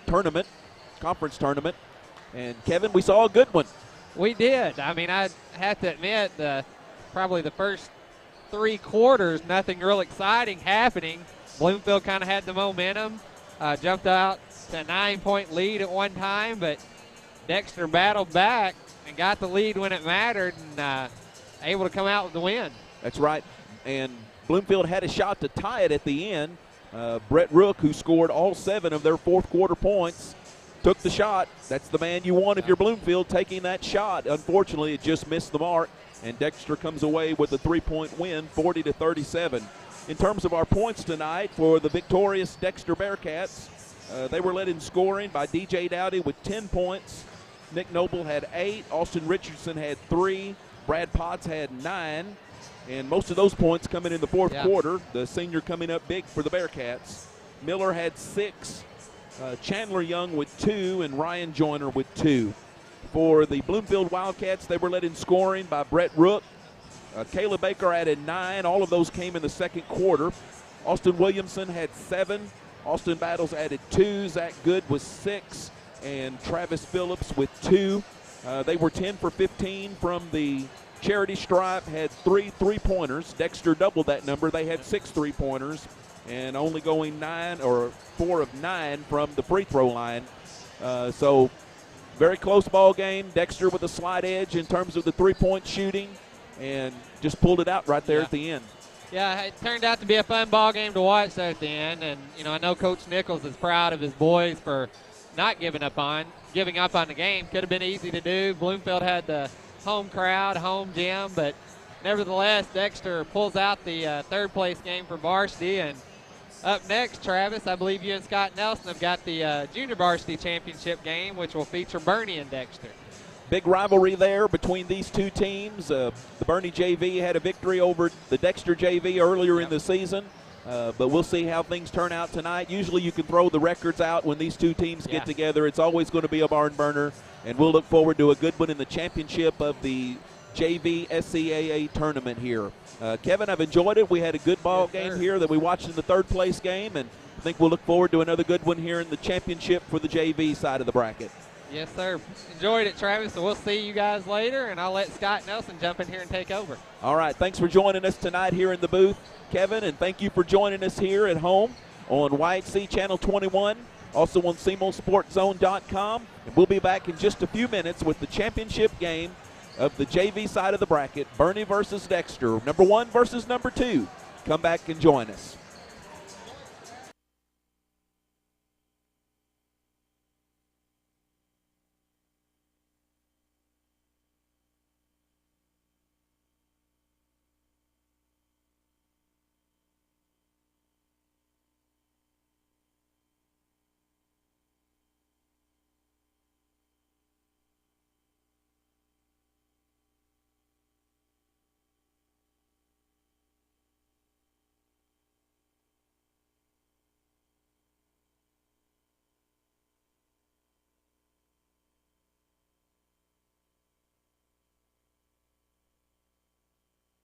tournament, conference tournament. And Kevin, we saw a good one. We did. I mean, I have to admit, probably the first 3 quarters, nothing real exciting happening. Bloomfield kind of had the momentum, jumped out to a 9-point lead at one time, but Dexter battled back and got the lead when it mattered and able to come out with the win. That's right. And Bloomfield had a shot to tie it at the end. Brett Rook, who scored all 7 of their fourth quarter points, took the shot. That's the man you want if you're Bloomfield, taking that shot. Unfortunately, it just missed the mark, and Dexter comes away with a 3-point win, 40-37. In terms of our points tonight for the victorious Dexter Bearcats, they were led in scoring by DJ Dowdy with 10 points. Nick Noble had 8. Austin Richardson had 3. Brad Potts had 9. And most of those points coming in the fourth quarter. The senior coming up big for the Bearcats. Miller had 6. Chandler Young with 2, and Ryan Joyner with 2. For the Bloomfield Wildcats, they were led in scoring by Brett Rook. Kayla Baker added 9. All of those came in the second quarter. Austin Williamson had 7. Austin Battles added 2. Zach Good was 6. And Travis Phillips with 2. They were 10 for 15 from the charity stripe, had 3 3-pointers. Dexter doubled that number. They had 6 3-pointers and only going 4 of 9 from the free throw line. So very close ball game. Dexter with a slight edge in terms of the 3-point shooting and just pulled it out right there at the end. Yeah, it turned out to be a fun ball game to watch there at the end. And, you know, I know Coach Nichols is proud of his boys for not giving up on the game. Could have been easy to do. Bloomfield had the home crowd, home gym, but nevertheless, Dexter pulls out the third place game for varsity. And up next, Travis, I believe you and Scott Nelson have got the junior varsity championship game, which will feature Bernie and Dexter. Big rivalry there between these two teams. The Bernie JV had a victory over the Dexter JV earlier in the season, but we'll see how things turn out tonight. Usually you can throw the records out when these two teams get together. It's always going to be a barn burner, and we'll look forward to a good one in the championship of the JV SCAA tournament here. Kevin, I've enjoyed it. We had a good ball game here that we watched in the third place game, and I think we'll look forward to another good one here in the championship for the JV side of the bracket. Yes, sir. Enjoyed it, Travis, so we'll see you guys later, and I'll let Scott Nelson jump in here and take over. All right, thanks for joining us tonight here in the booth, Kevin, and thank you for joining us here at home on YHC Channel 21, also on SemoSportZone.com, and we'll be back in just a few minutes with the championship game of the JV side of the bracket, Bernie versus Dexter, number 1 versus number 2. Come back and join us.